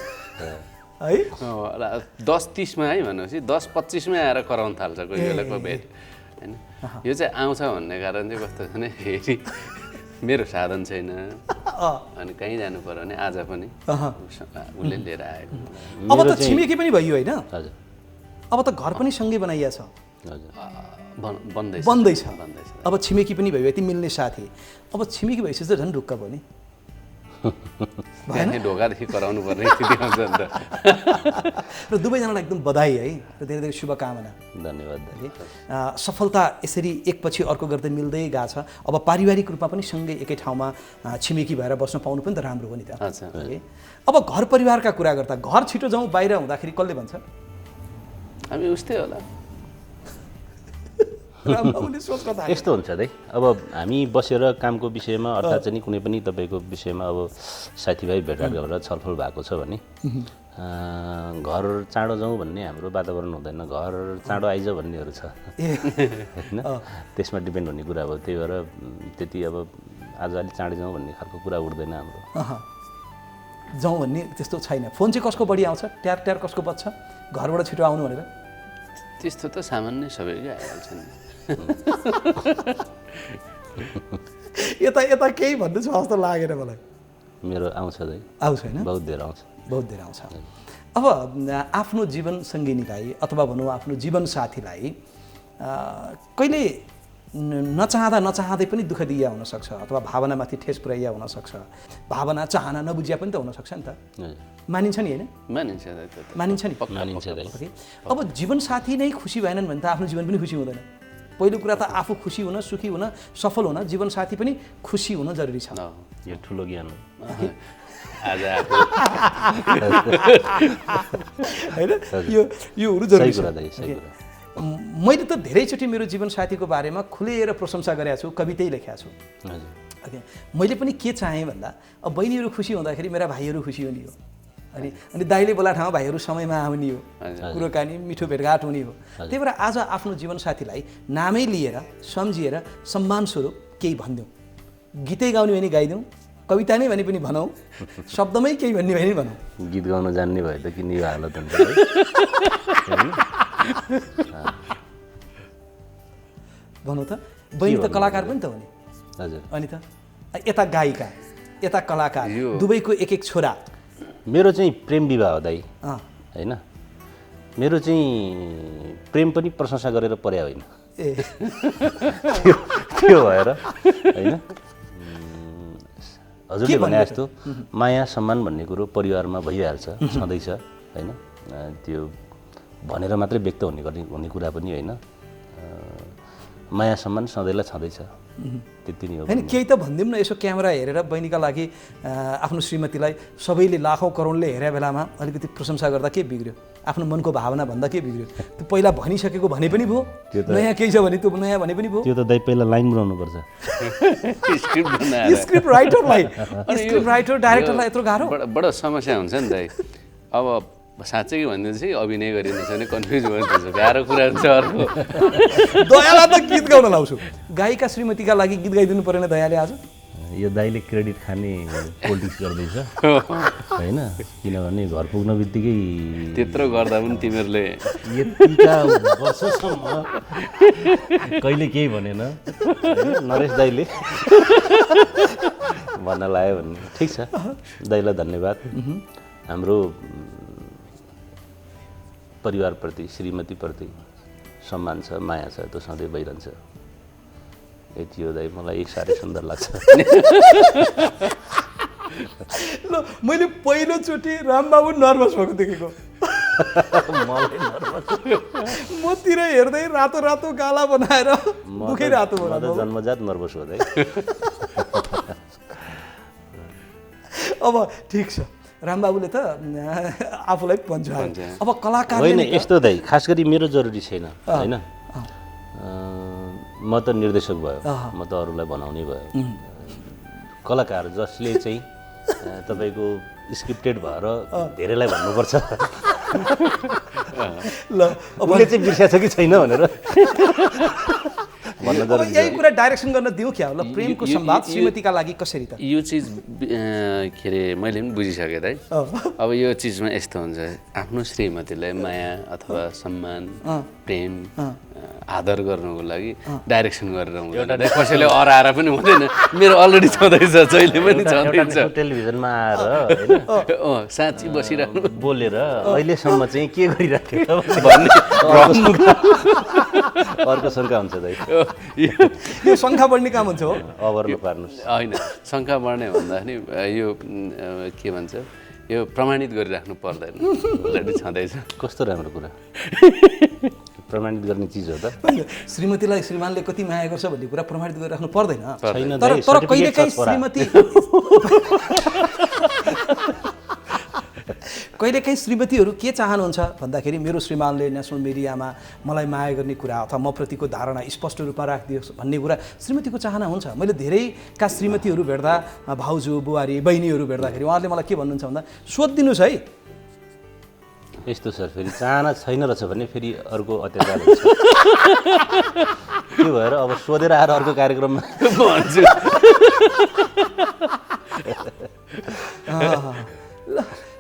10:30मा है भनेपछि 10:25मै आएर कराउन थाल्छ कोही बेलाको भेट होइन यो चाहिँ आउँछ भन्ने कारण चाहिँ कस्तो छ भने फेरि मेरो साधन छैन अनि कहीँ जानु पर्यो भने आज पनि उसले लिएर आएको अब त छिमेकी पनि भइयो होइन हजुर अब त घर पनि सँगै बनाइया छ हजुर बन्दैछ अब छिमेकी पनि भयो यति मिल्ने साथी अब छिमेकी भइसकेपछि त झन् ढुक्क भयो नि त्यहाँ ढोकादेखि कराउनु पर्ने स्थिति आउँछ नि त र दुवैजनालाई एकदम बधाई है र धेरै धेरै शुभकामना धन्यवाद दाइ सफलता यसरी एकपछि अर्को गर्दै मिल्दै गएको छ अब पारिवारिक रूपमा पनि सँगै एकै ठाउँमा छिमेकी भएर बस्न पाउनु पनि त राम्रो हो नि त अब घर परिवारका कुरा गर्दा घर छिटो जाउँ बाहिर हुँदाखेरि कसले भन्छ हामी उस्तै होला यस्तो हुन्छ दाइ अब हामी बसेर कामको विषयमा अर्थात् चाहिँ कुनै पनि तपाईँको विषयमा अब साथीभाइ भेटघाट गरेर छलफल भएको छ भने घर चाँडो जाउँ भन्ने हाम्रो वातावरण हुँदैन घर चाँडो आइज भन्नेहरू छ होइन त्यसमा डिपेन्ड हुने कुरा हो त्यही भएर त्यति अब आज अलिक चाँडै जाउँ भन्ने खालको कुरा उठ्दैन हाम्रो जाउँ भन्ने त्यस्तो छैन फोन चाहिँ कसको बढी आउँछ ट्यार ट्यार कसको बज्छ घरबाट छिटो आउनु भनेर त्यस्तो त सामान्य सबैकै आइहाल्छ नि यता यता केही भन्दैछ जस्तो लागेन मलाई मेरो आउँछ दाइ आउँछ होइन बहुत धेरै आउँछ बहुत धेरै आउँछ अब आफ्नो जीवन सङ्गिनीलाई अथवा भनौँ आफ्नो जीवन साथीलाई कहिले नचाहँदा नचाहँदै पनि दुःख दिया हुनसक्छ अथवा भावनामाथि ठेस पुर्याइया हुनसक्छ भावना चाहना नबुझिया पनि त हुनसक्छ नि त मानिन्छ नि होइन मानिन्छ मानिन्छ नि मानिन्छ दाइ अब जीवन साथी नै खुसी भएनन् भने त आफ्नो जीवन पनि खुसी हुँदैन पहिलो कुरा त आफू खुसी हुन सुखी हुन सफल हुन जीवन साथी पनि खुसी हुन जरुरी छ यो ठुलो ज्ञान हो आज होइन यो हुनु जरुरी छ मैले त धेरैचोटि मेरो जीवन साथीको बारेमा खुलेर प्रशंसा गरेको छु कवितै लेखेको छु ओके मैले पनि के चाहेँ भन्दा अब बहिनीहरू खुसी हुँदाखेरि मेरा भाइहरू खुसी हुने हो अनि दाइले बोला ठाउँमा भाइहरू समयमा आउने हो कुरोकानी मिठो भेटघाट हुने हो त्यही भएर आज आफ्नो जीवन साथीलाई नामै लिएर सम्झिएर सम्मान स्वरूप केही भनिदिउँ गीतै गाउने भने गाइदिउँ कविता नै भने पनि भनौँ, शब्दमै केही भन्ने भए नि भनौँ। गीत गाउन जान्ने भए त किन यो हालत हुन्छ भनौँ त, बहिनी त कलाकार पनि त हो नि। हजुर। अनि त यता गायिका, यता कलाकार, दुवैको एक एक छोरा। मेरो चाहिँ प्रेम विवाह हो दाइ, अँ, होइन? मेरो चाहिँ प्रेम पनि प्रशंसा गरेर पर्या होइन, ए त्यो भएर होइन। हजुरले भने जस्तो माया सम्मान भन्ने कुरो परिवारमा भइहाल्छ, छँदैछ होइन। त्यो भनेर मात्रै व्यक्त हुने कुरा पनि होइन। माया सम्मान सधैँलाई छँदैछ, त्यति नै हो। होइन केही त भनिदिउँ न, यसो क्यामेरा हेरेर बहिनीका लागि आफ्नो श्रीमतीलाई सबैले लाखौँ करोडले हेरे बेलामा अलिकति प्रशंसा गर्दा के बिग्रियो? आफ्नो मनको भावना भन्दा के बिग्रियो? त्यो पहिला भनिसकेको भने पनि भयो, नयाँ केही छ भने त्यो नयाँ भने पनि भयो। त्यो त दाइ पहिला लाइन बनाउनुपर्छ। स्क्रिप्ट राइटरलाई, स्क्रिप्ट राइटर डाइरेक्टरलाई यत्रो गाह्रो? बडो समस्या हुन्छ नि दाइ। अब साँच्चै के भनिदिन्छ कि अभिनय गरिन्छ भने कन्फ्युज भइदिन्छ, गाह्रो कुरा हुन्छ। अर्को दयालाई त गीत गाउन लाउँछु, गायिका श्रीमतीका लागि गीत गाइदिनु परेन दयाले आज? यो दाइले क्रेडिट खाने पोलिटिक्स गर्दैछ होइन, किनभने घर पुग्न बित्तिकै त्यत्रो गर्दा पनि तिमीहरूले यतिका वर्षसम्म कहिले केही भनेन नरेश दाइले भन्न लाग्यो भन्ने। ठिक छ, दाइलाई धन्यवाद। हाम्रो परिवारप्रति, श्रीमतीप्रति सम्मान छ, माया छ, त्यो सधैँ भइरहन्छ। यति हो दाइ, मलाई साह्रै सुन्दर लाग्छ। ल मैले पहिलोचोटि रामबाबु नर्भस भएको देखेको। मतिर हेर्दै रातो रातो गाला बनाएर दुखै रातो म त जन्मजात नर्भस हो दाइ। अब ठिक छ, रामबाबुले त आफूलाई पञ्चायो। अब कलाकार होइन यस्तो दाइ, खास गरी मेरो जरुरी छैन होइन। म त निर्देशक भयो, म त अरूलाई बनाउने भयो। कलाकार जसले चाहिँ तपाईँको स्क्रिप्टेड भएर धेरैलाई भन्नुपर्छ, ल उसले चाहिँ बिर्स्या छ कि छैन भनेर भन्न जरुरी छ। यही कुरा डाइरेक्सन गर्न दिउँ क्या ल? प्रेमको संवाद श्रीमतीका लागि कसरी त? यो चिज के अरे मैले पनि बुझिसकेँ दाइ। अब यो चिजमा यस्तो हुन्छ, आफ्नो श्रीमतीलाई माया अथवा सम्मान, प्रेम, आदर गर्नुको लागि डाइरेक्सन गरेर हुँदैन। कसैले अराएर पनि हुँदैन, मेरो अलरेडी छँदैछ, जहिले पनि छँदैछ। टेलिभिजनमा आएर साँच्ची बसिरहनु बोलेर अहिलेसम्म चाहिँ के गरिराखेको भन्ने अर्को शङ्का हुन्छ दाइ। यो शङ्का बढ्ने काम हुन्छ हो? अभर नपार्नुहोस्। होइन, शङ्का बढ्ने भन्दाखेरि यो के भन्छ, यो प्रमाणित गरिराख्नु पर्दैन, अलरेडी छँदैछ। कस्तो राम्रो कुरा, प्रमाणित गर्ने चिज हो त। श्रीमतीलाई श्रीमानले कति माया गर्छ भन्ने कुरा प्रमाणित गरिराख्नु पर्दैन। छैन तर दाइ, तर सर्टिफिकेट छ छोरा। कहिलेकाहीँ श्रीमतीहरू के चाहनुहुन्छ भन्दाखेरि मेरो श्रीमानले नेसनल मिडियामा मलाई माया गर्ने कुरा अथवा म प्रतिको धारणा स्पष्ट रूपमा राखिदियोस् भन्ने कुरा श्रीमतीको चाहना हुन्छ। मैले धेरैका श्रीमतीहरू भेट्दा, भाउजू बुहारी बहिनीहरू भेट्दाखेरि उहाँहरूले मलाई के भन्नुहुन्छ भन्दा, सोधिदिनुहोस् है। यस्तो सर, फेरि चाहना छैन रहेछ भने फेरि अर्को अत्याचार हुन्छ। त्यो भएर अब सोधेर आएर अर्को कार्यक्रममा भन्छु।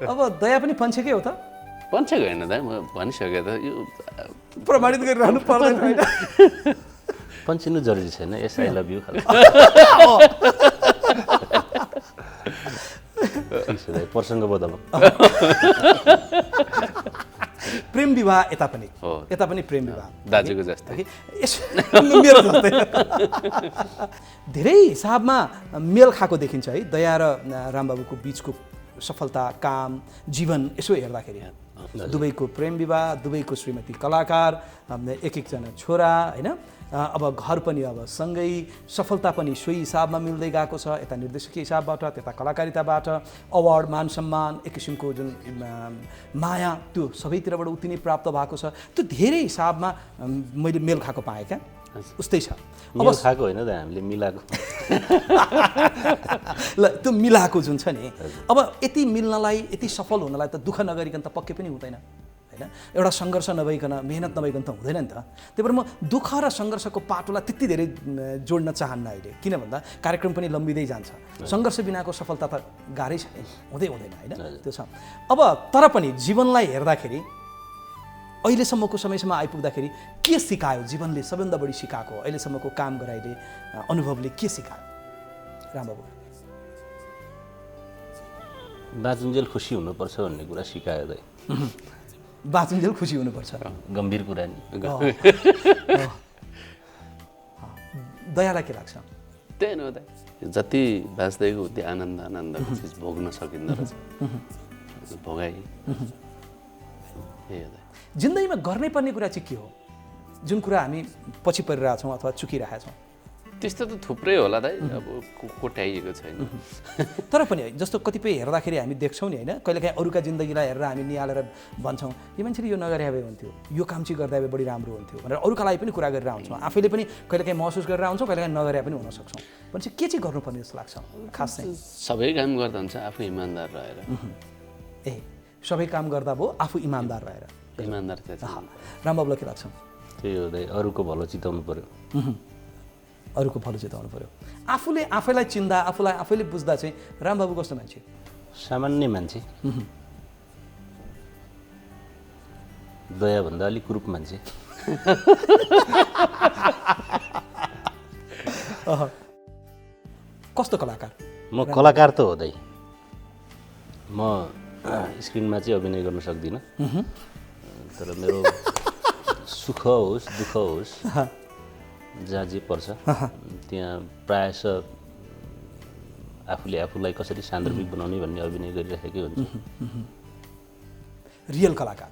अब दया पनि पन्छेकै हो त? पन्छेको होइन दाइ, म भनिसकेँ त, यो प्रमाणित गरिरहनु पर्दैन होइन? पन्छिनु जरुरी छैन, यस आई लभ यु खालको। प्रसङ्ग बदल। प्रेम विवाह यता पनि हो, यता पनि प्रेम विवाह दाजुको जस्तै। मेरो जस्तै धेरै हिसाबमा मेल खाएको देखिन्छ है दया र रामबाबुको बिचको सफलता, काम, जीवन यसो हेर्दाखेरि। दुवैको प्रेम विवाह, दुवैको श्रीमती कलाकार, एक एकजना छोरा होइन। अब घर पनि अब सँगै, सफलता पनि सोही हिसाबमा मिल्दै गएको छ, यता निर्देशकीय हिसाबबाट, त्यता कलाकारिताबाट, अवार्ड, मान सम्मान, एक किसिमको जुन माया त्यो सबैतिरबाट उति नै प्राप्त भएको छ। त्यो धेरै हिसाबमा मैले मेल खाएको पाएँ क्या, उस्तै छ। अब खाएको होइन त, हामीले मिलाएको। ल त्यो मिलाएको जुन छ नि, अब यति मिल्नलाई, यति सफल हुनलाई त दुःख नगरिकन त पक्कै पनि हुँदैन होइन। होइन एउटा सङ्घर्ष नभइकन मेहनत नभइकन त हुँदैन नि त त्यही भएर म दुःख र सङ्घर्षको पाटोलाई त्यति धेरै जोड्न चाहन्न अहिले किन भन्दा कार्यक्रम पनि लम्बिँदै जान्छ सङ्घर्ष बिनाको सफलता त गाह्रै छ नि हुँदैन होइन त्यो छ अब तर पनि जीवनलाई हेर्दाखेरि अहिलेसम्मको समयसम्म आइपुग्दाखेरि के सिकायो जीवनले सबैभन्दा बढी सिकाएको अहिलेसम्मको काम गराइले अनुभवले के सिकायो रामबाबु बाँचुन्जेल खुसी हुनुपर्छ भन्ने कुरा सिकायो दाइ बाँचुन्जेल खुसी हुनुपर्छ गम्भीर कुरा नि दयालाई के लाग्छ त्यही हो दाइ जति बाँच्दैको उति आनन्दको चिज भोग्न सकिँदो रहेछ भोगाइ त्यही हो दाइ जिन्दगीमा गर्नै पर्ने कुरा चाहिँ के हो जुन कुरा हामी पछि परिरहेछौँ अथवा चुकिरहेका छौँ त्यस्तो त थुप्रै होला दाइ अब कोट्याइएको छैन तर पनि जस्तो कतिपय हेर्दाखेरि हामी देख्छौँ नि होइन कहिलेकाहीँ अरूका जिन्दगीलाई हेरेर हामी निहालेर भन्छौँ यो मान्छेले यो नगरे भए हुन्थ्यो यो काम चाहिँ गर्दा भए बढी राम्रो हुन्थ्यो भनेर अरूका लागि पनि कुरा गरेर आउँछौँ आफैले पनि कहिलेकाहीँ महसुस गरेर आउँछौँ कहिलेकाहीँ नगरे पनि हुन सक्छौँ भने चाहिँ के चाहिँ गर्नुपर्ने जस्तो लाग्छ खास चाहिँ सबै काम गर्दा हुन्छ आफू इमान्दार रहेर ए सबै काम गर्दा भयो आफू इमान्दार रहेर इमान्दार चाहिँ रामबाबुलाई के लाग्छ त्यही हो दाइ अरूको भलो चिताउनु पर्यो अरूको भलो चिताउनु पर्यो आफूले आफैलाई चिन्दा आफूलाई आफैले बुझ्दा चाहिँ रामबाबु कस्तो मान्छे सामान्य मान्छे दयाभन्दा अलिक कुरूप मान्छे कस्तो कलाकार म कलाकार त हो दाइ म स्क्रिनमा चाहिँ अभिनय गर्न सक्दिनँ तर मेरो सुख होस् दुःख होस् जहाँ जे पर्छ त्यहाँ प्रायः आफूले आफूलाई कसरी सान्दर्भिक बनाउने भन्ने अभिनय गरिराखेकै हुन्छ रियल कलाकार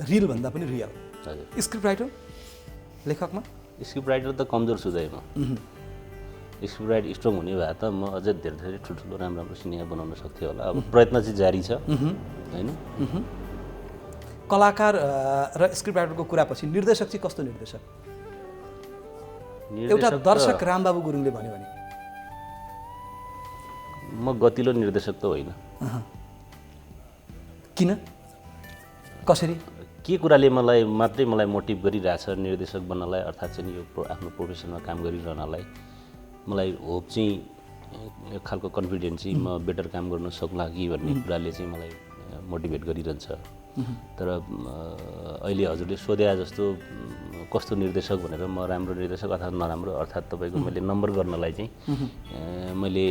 रियल भन्दा पनि रियल हजुर स्क्रिप्ट राइटर लेखकमा स्क्रिप्ट राइटर त कमजोर छु दाइ म स्क्रिप्ट राइटर स्ट्रङ हुने भए त म अझै धेरै धेरै ठुल्ठुलो राम्रो सिनेमा बनाउन सक्थेँ होला अब प्रयत्न चाहिँ जारी छ होइन कलाकार र स्क्रिप्ट राइटरको कुरापछि निर्देशक चाहिँ कस्तो निर्देशक एउटा दर्शक रामबाबु गुरुङले भन्यो भने म गतिलो निर्देशक त होइन किन कसरी के कुराले मात्रै मलाई मोटिभ गरिरहेछ निर्देशक बन्नलाई अर्थात् चाहिँ यो आफ्नो प्रोफेसनमा काम गरिरहनलाई मलाई होप चाहिँ एक खालको कन्फिडेन्स चाहिँ म बेटर काम गर्न सक्ला कि भन्ने कुराले चाहिँ मलाई मोटिभेट गरिरहन्छ तर अहिले हजुरले सोधे जस्तो कस्तो निर्देशक भनेर म राम्रो निर्देशक अर्थात् नराम्रो अर्थात् तपाईँको मैले नम्बर गर्नलाई चाहिँ मैले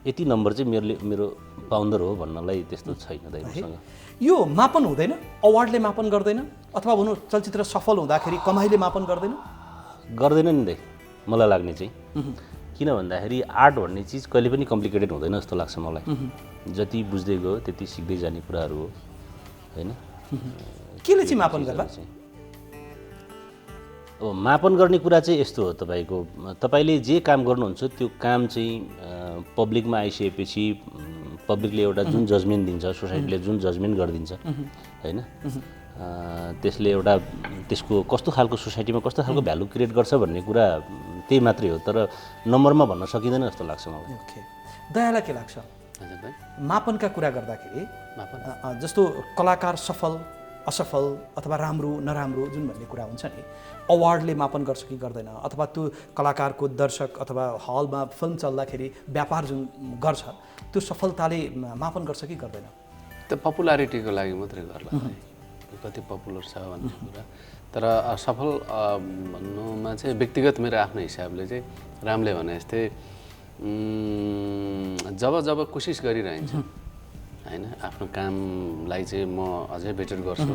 यति नम्बर चाहिँ मेरो पाउन्डर हो भन्नलाई त्यस्तो छैन दाइसँग यो मापन हुँदैन अवार्डले मापन गर्दैन अथवा भनौँ चलचित्र सफल हुँदाखेरि कमाइले मापन गर्दैन नि दाइ मलाई लाग्ने चाहिँ किन भन्दाखेरि आर्ट भन्ने चिज कहिले पनि कम्प्लिकेटेड हुँदैन जस्तो लाग्छ मलाई जति बुझ्दै गयो त्यति सिक्दै जाने कुराहरू हो होइन केले चाहिँ मापन गर्ला अब मापन गर्ने कुरा चाहिँ यस्तो हो तपाईँले जे काम गर्नुहुन्छ त्यो काम चाहिँ पब्लिकमा आइसकेपछि पब्लिकले एउटा जुन जजमेन्ट दिन्छ सोसाइटीले जुन जजमेन्ट गरिदिन्छ होइन त्यसले एउटा त्यसको कस्तो खालको सोसाइटीमा कस्तो खालको भ्यालु क्रिएट गर्छ भन्ने कुरा त्यही मात्रै हो तर नम्बरमा भन्न सकिँदैन जस्तो लाग्छ मलाई ओके दयालाई के लाग्छ मापनका कुरा गर्दाखेरि जस्तो कलाकार सफल असफल अथवा राम्रो नराम्रो जुन भन्ने कुरा हुन्छ नि अवार्डले मापन गर्छ कि गर्दैन अथवा त्यो कलाकारको दर्शक अथवा हलमा फिल्म चल्दाखेरि व्यापार जुन गर्छ त्यो सफलताले मापन गर्छ कि गर्दैन त्यो पपुलारिटीको लागि मात्रै गर्ला कति पपुलर छ भन्ने कुरा तर सफल भन्नुमा चाहिँ व्यक्तिगत मेरो आफ्नो हिसाबले चाहिँ रामले भने जस्तै जब कोसिस गरिरहन्छ होइन आफ्नो कामलाई चाहिँ म अझै बेटर गर्छु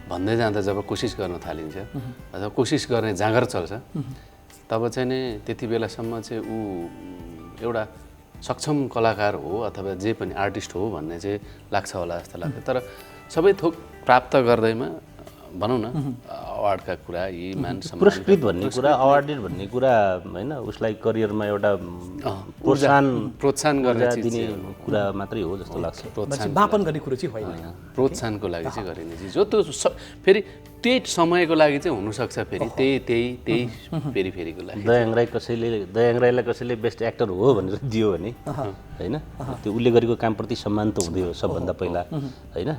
भन्दै जाँदा जब कोसिस गर्न थालिन्छ अथवा कोसिस गर्ने जाँगर चल्छ तब चाहिँ नि त्यति बेलासम्म चाहिँ ऊ एउटा सक्षम कलाकार हो अथवा जे पनि आर्टिस्ट हो भन्ने चाहिँ लाग्छ होला जस्तो लाग्छ तर सबै थोक प्राप्त गर्दैमा भनौँ न अवार्डका कुरा यी मान सम्मान पुरस्कृत भन्ने कुरा अवार्डेड भन्ने कुरा होइन उसलाई करियरमा एउटा प्रोत्साहन गर्ने दिने कुरा मात्रै हो जस्तो लाग्छ मापन गर्ने कुरो चाहिँ होइन प्रोत्साहनको लागि चाहिँ गरिने चिज हो त्यो फेरि त्यही समयको लागि चाहिँ हुनसक्छ फेरि त्यही फेरिको लागि दयाङ राईलाई कसैले बेस्ट एक्टर हो भनेर दियो भने होइन त्यो उसले गरेको कामप्रति सम्मान त हुँदै हो सबभन्दा पहिला होइन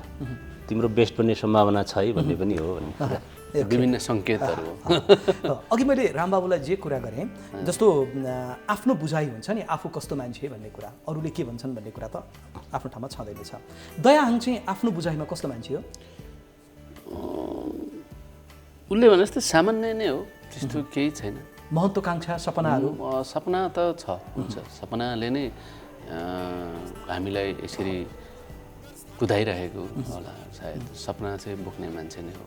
तिम्रो बेस्ट बन्ने सम्भावना छ है भन्ने पनि हो भन्ने कुरा। विभिन्न सङ्केतहरू हो। अघि मैले रामबाबुलाई जे कुरा गरेँ जस्तो आफ्नो बुझाइ हुन्छ नि आफू कस्तो मान्छे भन्ने कुरा, अरूले के भन्छन् भन्ने कुरा त आफ्नो ठाउँमा छँदै छ। दयाहाङ चाहिँ आफ्नो बुझाइमा कस्तो मान्छे हो? उसले भने जस्तो सामान्य नै हो, त्यस्तो केही छैन। महत्त्वकाङ्क्षा सपनाहरू सपना त छ, हुन्छ। सपनाले नै हामीलाई यसरी कुदाइरहेको होला सायद। सपना चाहिँ बोक्ने मान्छे नै हो।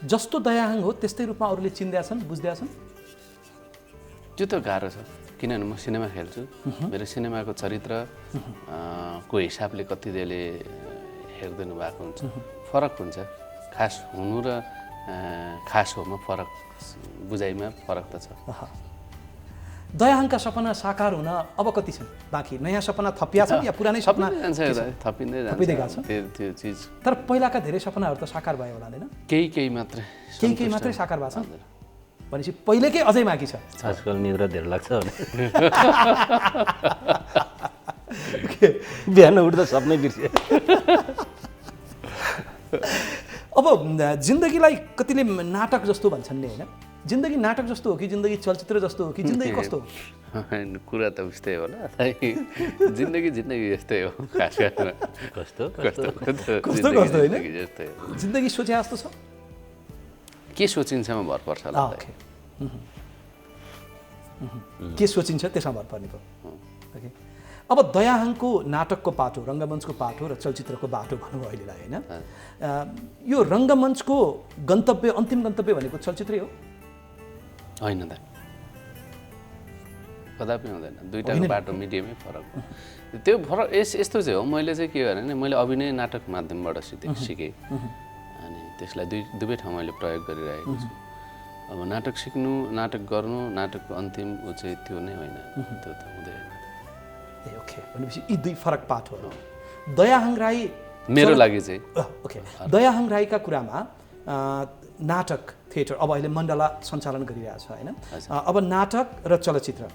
जस्तो दयाहाङ हो त्यस्तै रूपमा अरूले चिन्दा छन्, बुझ्दा छन्? त्यो त गाह्रो छ, किनभने म सिनेमा खेल्छु। मेरो सिनेमाको चरित्र को हिसाबले कतिले हेरिदिनु भएको हुन्छ, फरक हुन्छ। खास हुनु र खास होमा फरक, बुझाइमा फरक त छ। दयाहाङका सपना साकार हुन अब कति छन् बाँकी? नयाँ सपना थपिया छन् या पुरानै सपना थपिँदै जान्छ त्यो चिज? तर पहिलाका धेरै सपनाहरू त साकार भयो होला हैन? केही मात्रै, केही मात्रै साकार भएको छ भनेपछि पहिलेकै अझै बाँकी छ। आजकल निद्रा धेरै लाग्छ भने बिहान उठ्दा सपनै बिर्सियो। अब जिन्दगीलाई कतिले नाटक जस्तो भन्छन् नि हैन? जिन्दगी नाटक जस्तो हो कि जिन्दगी चलचित्र जस्तो हो कि जिन्दगी कस्तो हो? कुरा त उस्तै होला, जिन्दगी जस्तै हो। खास गरेर कस्तो होइन? जिन्दगी सोचे जस्तो छ? के सोचिन्छमा भर पर्छ होला। के सोचिन्छ त्यसमा भर पर्ने भयो। अब दयाहाङको नाटकको पाटो, रङ्गमञ्चको पाटो र चलचित्रको बाटो भनौँ अहिलेलाई होइन, यो रङ्गमञ्चको गन्तव्य, अन्तिम गन्तव्य भनेको चलचित्रै हो? होइन त, कदापि हुँदैन। दुईवटाको बाटो मिडियमै फरक हो। त्यो फरक यस्तो चाहिँ हो, मैले चाहिँ के गरेँ भने मैले अभिनय नाटक माध्यमबाट सिकेँ अनि त्यसलाई दुवै ठाउँ मैले प्रयोग गरिरहेको छु। अब नाटक सिक्नु, नाटक गर्नु, नाटकको अन्तिम ऊ चाहिँ त्यो नै होइन, त्यो त हुँदैन। ए ओके, भनेपछि यी दुई फरक पाटोहरू। दयाहाङ राई मेरो लागि चाहिँ ओके, दयाहाङ राईका कुरामा नाटक, थिएटर अब अहिले मण्डला सञ्चालन गरिरहेछ होइन? अब नाटक र चलचित्र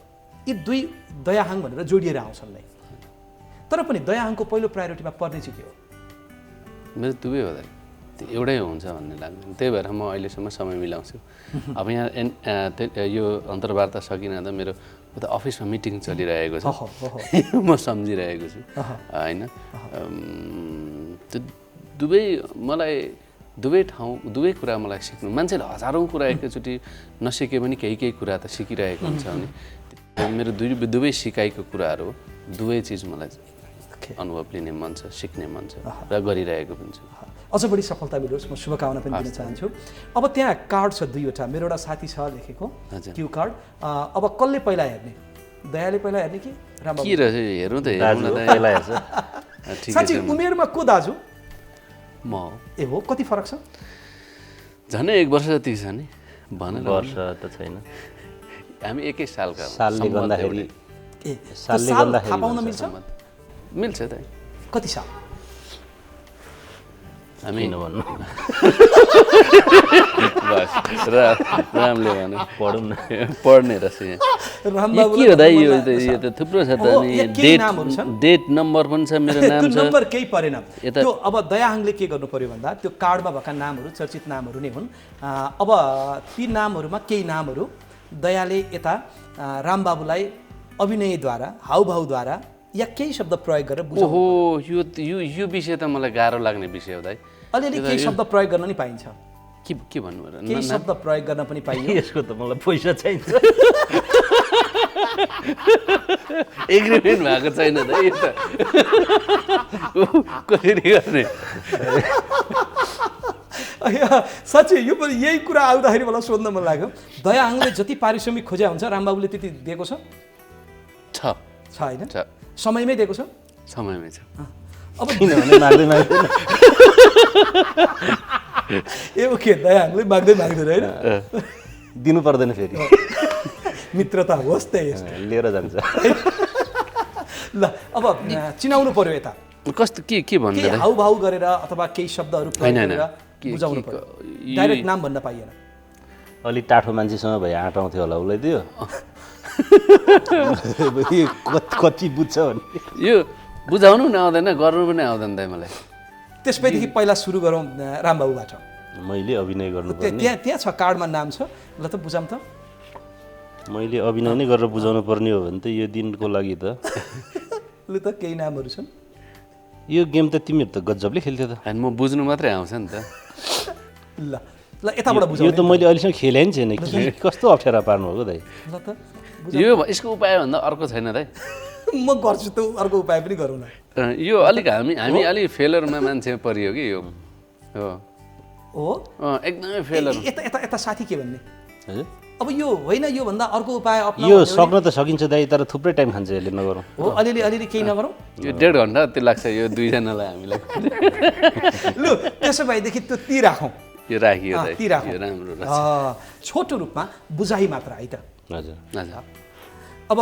यी दुई दयाहाङ भनेर जोडिएर आउँछन् नै, तर पनि दयाहाङको पहिलो प्रायोरिटीमा पर्ने चाहिँ के हो? मेरो दुवै हो, त्यो एउटै हुन्छ भन्ने लाग्दैन। त्यही भएर म अहिलेसम्म समय मिलाउँछु। अब यहाँ यो अन्तर्वार्ता सकिँदा मेरो उता अफिसमा मिटिङ चलिरहेको छ, म सम्झिरहेको छु होइन। त्यो दुवै मलाई, दुवै ठाउँ, दुवै कुरा मलाई सिक्नु। मान्छेले हजारौँ कुरा एकैचोटि नसिके पनि केही कुरा त सिकिरहेको हुन्छ भने मेरो दुवै सिकाइको कुराहरू हो। दुवै चिज मलाई अनुभव लिने मन छ, सिक्ने मन छ र गरिरहेको पनि छु। अझ बढी सफलता मिलोस्, म शुभकामना पनि दिन चाहन्छु। अब त्यहाँ कार्ड छ दुईवटा, मेरो एउटा साथी छ लेखेको क्यू कार्ड। अब कसले पहिला हेर्ने? दयाले पहिला हेर्ने कि रामबाबु? के रहेछ हेर्नु त, साँच्चै उमेरमा को दाजु? म हो। ए हो, कति फरक छ? झन् 1 वर्ष जति छ नि, भनेर वर्ष त छैन, हामी एकै सालका हौँ। सालले गर्दाखेरि थाहा पाउन मिल्छ? मिल्छ त। कति साल? हामी भन्नु बस रामले भन्नु पढौँ न, पढ्ने रहेछ यहाँ। रामबाबु के हो दाइ, यो त थुप्रो छ त। अनि डेट नम्बर पनि छ, मेरो नाम छ। नम्बर केही परेन त्यो। अब दयाहाङले के गर्नु पर्यो भन्दा त्यो कार्डमा भएका नामहरू चर्चित नामहरू नै हुन्। अब ती नामहरूमा केही नामहरू दयाले यता रामबाबुलाई अभिनयद्वारा, हाउभाउद्वारा या केही शब्द प्रयोग गरेर बुझाउनु। ओहो, यो विषय त मलाई गाह्रो लाग्ने विषय हो दाइ। अलिअलि केही शब्द प्रयोग गर्न नि पाइन्छ, के भन्नु र? केही शब्द प्रयोग गर्न पनि पाइन्छ। यसको त मलाई पैसा चाहिन्छ। एग्रिमेन्ट भएको छैन त यो त, कसरी गर्ने? साँच्चै यो पनि यही कुरा आउँदाखेरि मलाई सोध्न मन लाग्यो। दयाहाङले जति पारिश्रमिक खोज्या हुन्छ रामबाबुले त्यति दिएको छ? छ होइन, समयमै दिएको छ? समयमै छ। अब किनभने माग्दै माग्दैन। ए ओके, दयाहाङले माग्दै माग्दैन होइन, दिनु पर्दैन फेरि, मित्रता होस् त लिएर जान्छ। ल अब चिनाउनु पर्यो यता, कस्तो के भन्नु? केही हाउभाउ गरेर अथवा केही शब्दहरू प्रयोग गरेर बुझाउनु पर्यो, डाइरेक्ट नाम भन्न पाइएन। अलि टाठो मान्छेसँग भए आँटाउँथ्यो होला उसलाई, त्यो कति बुझ्छ भने यो बुझाउनु पनि आउँदैन, गर्नु पनि आउँदैन दाइ मलाई। त्यसपछि पहिला सुरु गरौँ रामबाबुबाट। मैले अभिनय गर्नुपर्ने, त्यहाँ छ कार्डमा नाम छ, ल त बुझाउँ त। मैले अभिनय नै गरेर बुझाउनु पर्ने हो भने त यो दिनको लागि त लु त केही नामहरू छन्। यो गेम त तिमीहरू त गजबले खेल्थ्यो त। अनि म बुझ्नु मात्रै आउँछ नि त। ल ल यताबाट यो बुझाउँ त मैले अहिलेसम्म खेले नि छैन, कस्तो अप्ठ्यारो पार्नुभएको दाइ। ल त यो यसको उपाय भन्दा अर्को छैन दाइ। म गर्छु त, अर्को उपाय पनि गरौँ न। यो अलिक हामी अलिक फेलरमा मान्छे परियो कि यो हो एकदमै फेलर। यता यता यता साथी के भन्ने, हजुर अब यो होइन यो भन्दा अर्को उपाय अपनाऊ यो भन्यो भने- सक्न त सकिन्छ दाइ, तर थुप्रै टाइम खान्छ यसले, नगरौँ। हो अलिअलि अलिअलि केही नगरौँ। यो 1.5 घन्टा त्यो लाग्छ यो दुईजनालाई हामीलाई। लु त्यसो भएदेखि त्यो ती राखौँ। यो राखियो अँ, दाइ, ती राखौँ। यो राम्रो रहेछ। छोटो रूपमा बुझाइ मात्र है त। हजुर हजुर अब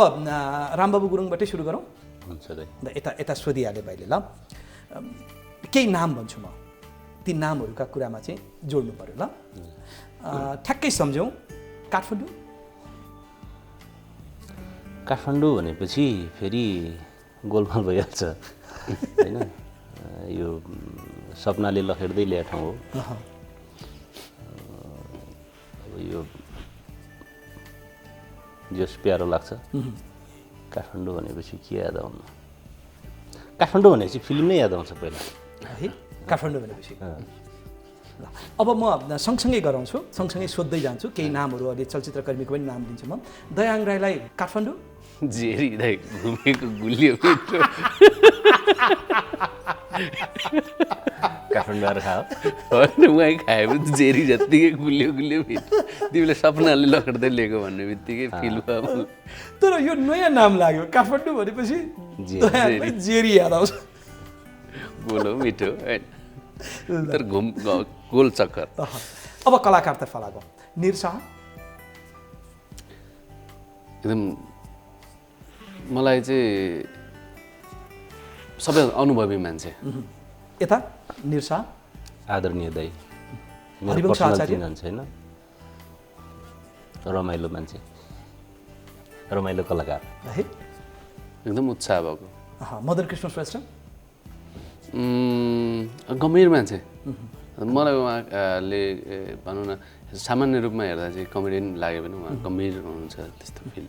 रामबाबु गुरुङबाटै सुरु गरौँ। हुन्छ दाइ। ल यता यता सोधिहालेँ मैले। ल केही नाम भन्छु म, ती नामहरूका कुरामा चाहिँ जोड्नु पऱ्यो। ल ठ्याक्कै सम्झौँ। काठमाडौँ, काठमाडौँ भनेपछि फेरि गोलमाल भइहाल्छ होइन। यो सपनाले लखेड्दै ल्याएको ठाउँ हो। अब यो जस प्यारो लाग्छ। काठमाडौँ भनेपछि के याद आउनु, काठमाडौँ भनेपछि फिल्म नै याद आउँछ पहिला है काठमाडौँ भनेपछि। ल अब म सँगसँगै गराउँछु, सँगसँगै सोध्दै जान्छु। केही नामहरू अहिले चलचित्रकर्मीको पनि नाम दिन्छु म। दयाङ राईलाई काठमाडौँ, जेरी दाइ घुमेको गुलियो मिठो। काठमाडौँ आएर खायो। होइन उहाँ खाएपछि जेरी जत्तिकै गुलियो गुलियो मिठो। तिमीले सपनाले लखेड्दै लिएको भन्ने बित्तिकै फिल भयो। तर यो नयाँ नाम लाग्यो। काठमाडौँ भनेपछि दयाङलाई जेरी याद आउँछ। गोलो मिठो होइन, तर गोल चक्कर। अब कलाकारतर्फ लागौँ। निर शाह, एकदम मलाई चाहिँ सबै अनुभवी मान्छे। यता निर शाह, आदरणीय दाइ, मेरो हरिवंश पर्सनल आचार्य? चिनान छैन, रमाइलो मान्छे, रमाइलो कलाकार। है एकदम उत्साह भएको, मदन कृष्ण श्रेष्ठ, गम्भीर मान्छे। मलाई उहाँले भनौँ न सामान्य रूपमा हेर्दा चाहिँ कमेडियन लागे पनि उहाँ गम्भीर हुनुहुन्छ त्यस्तो फिल।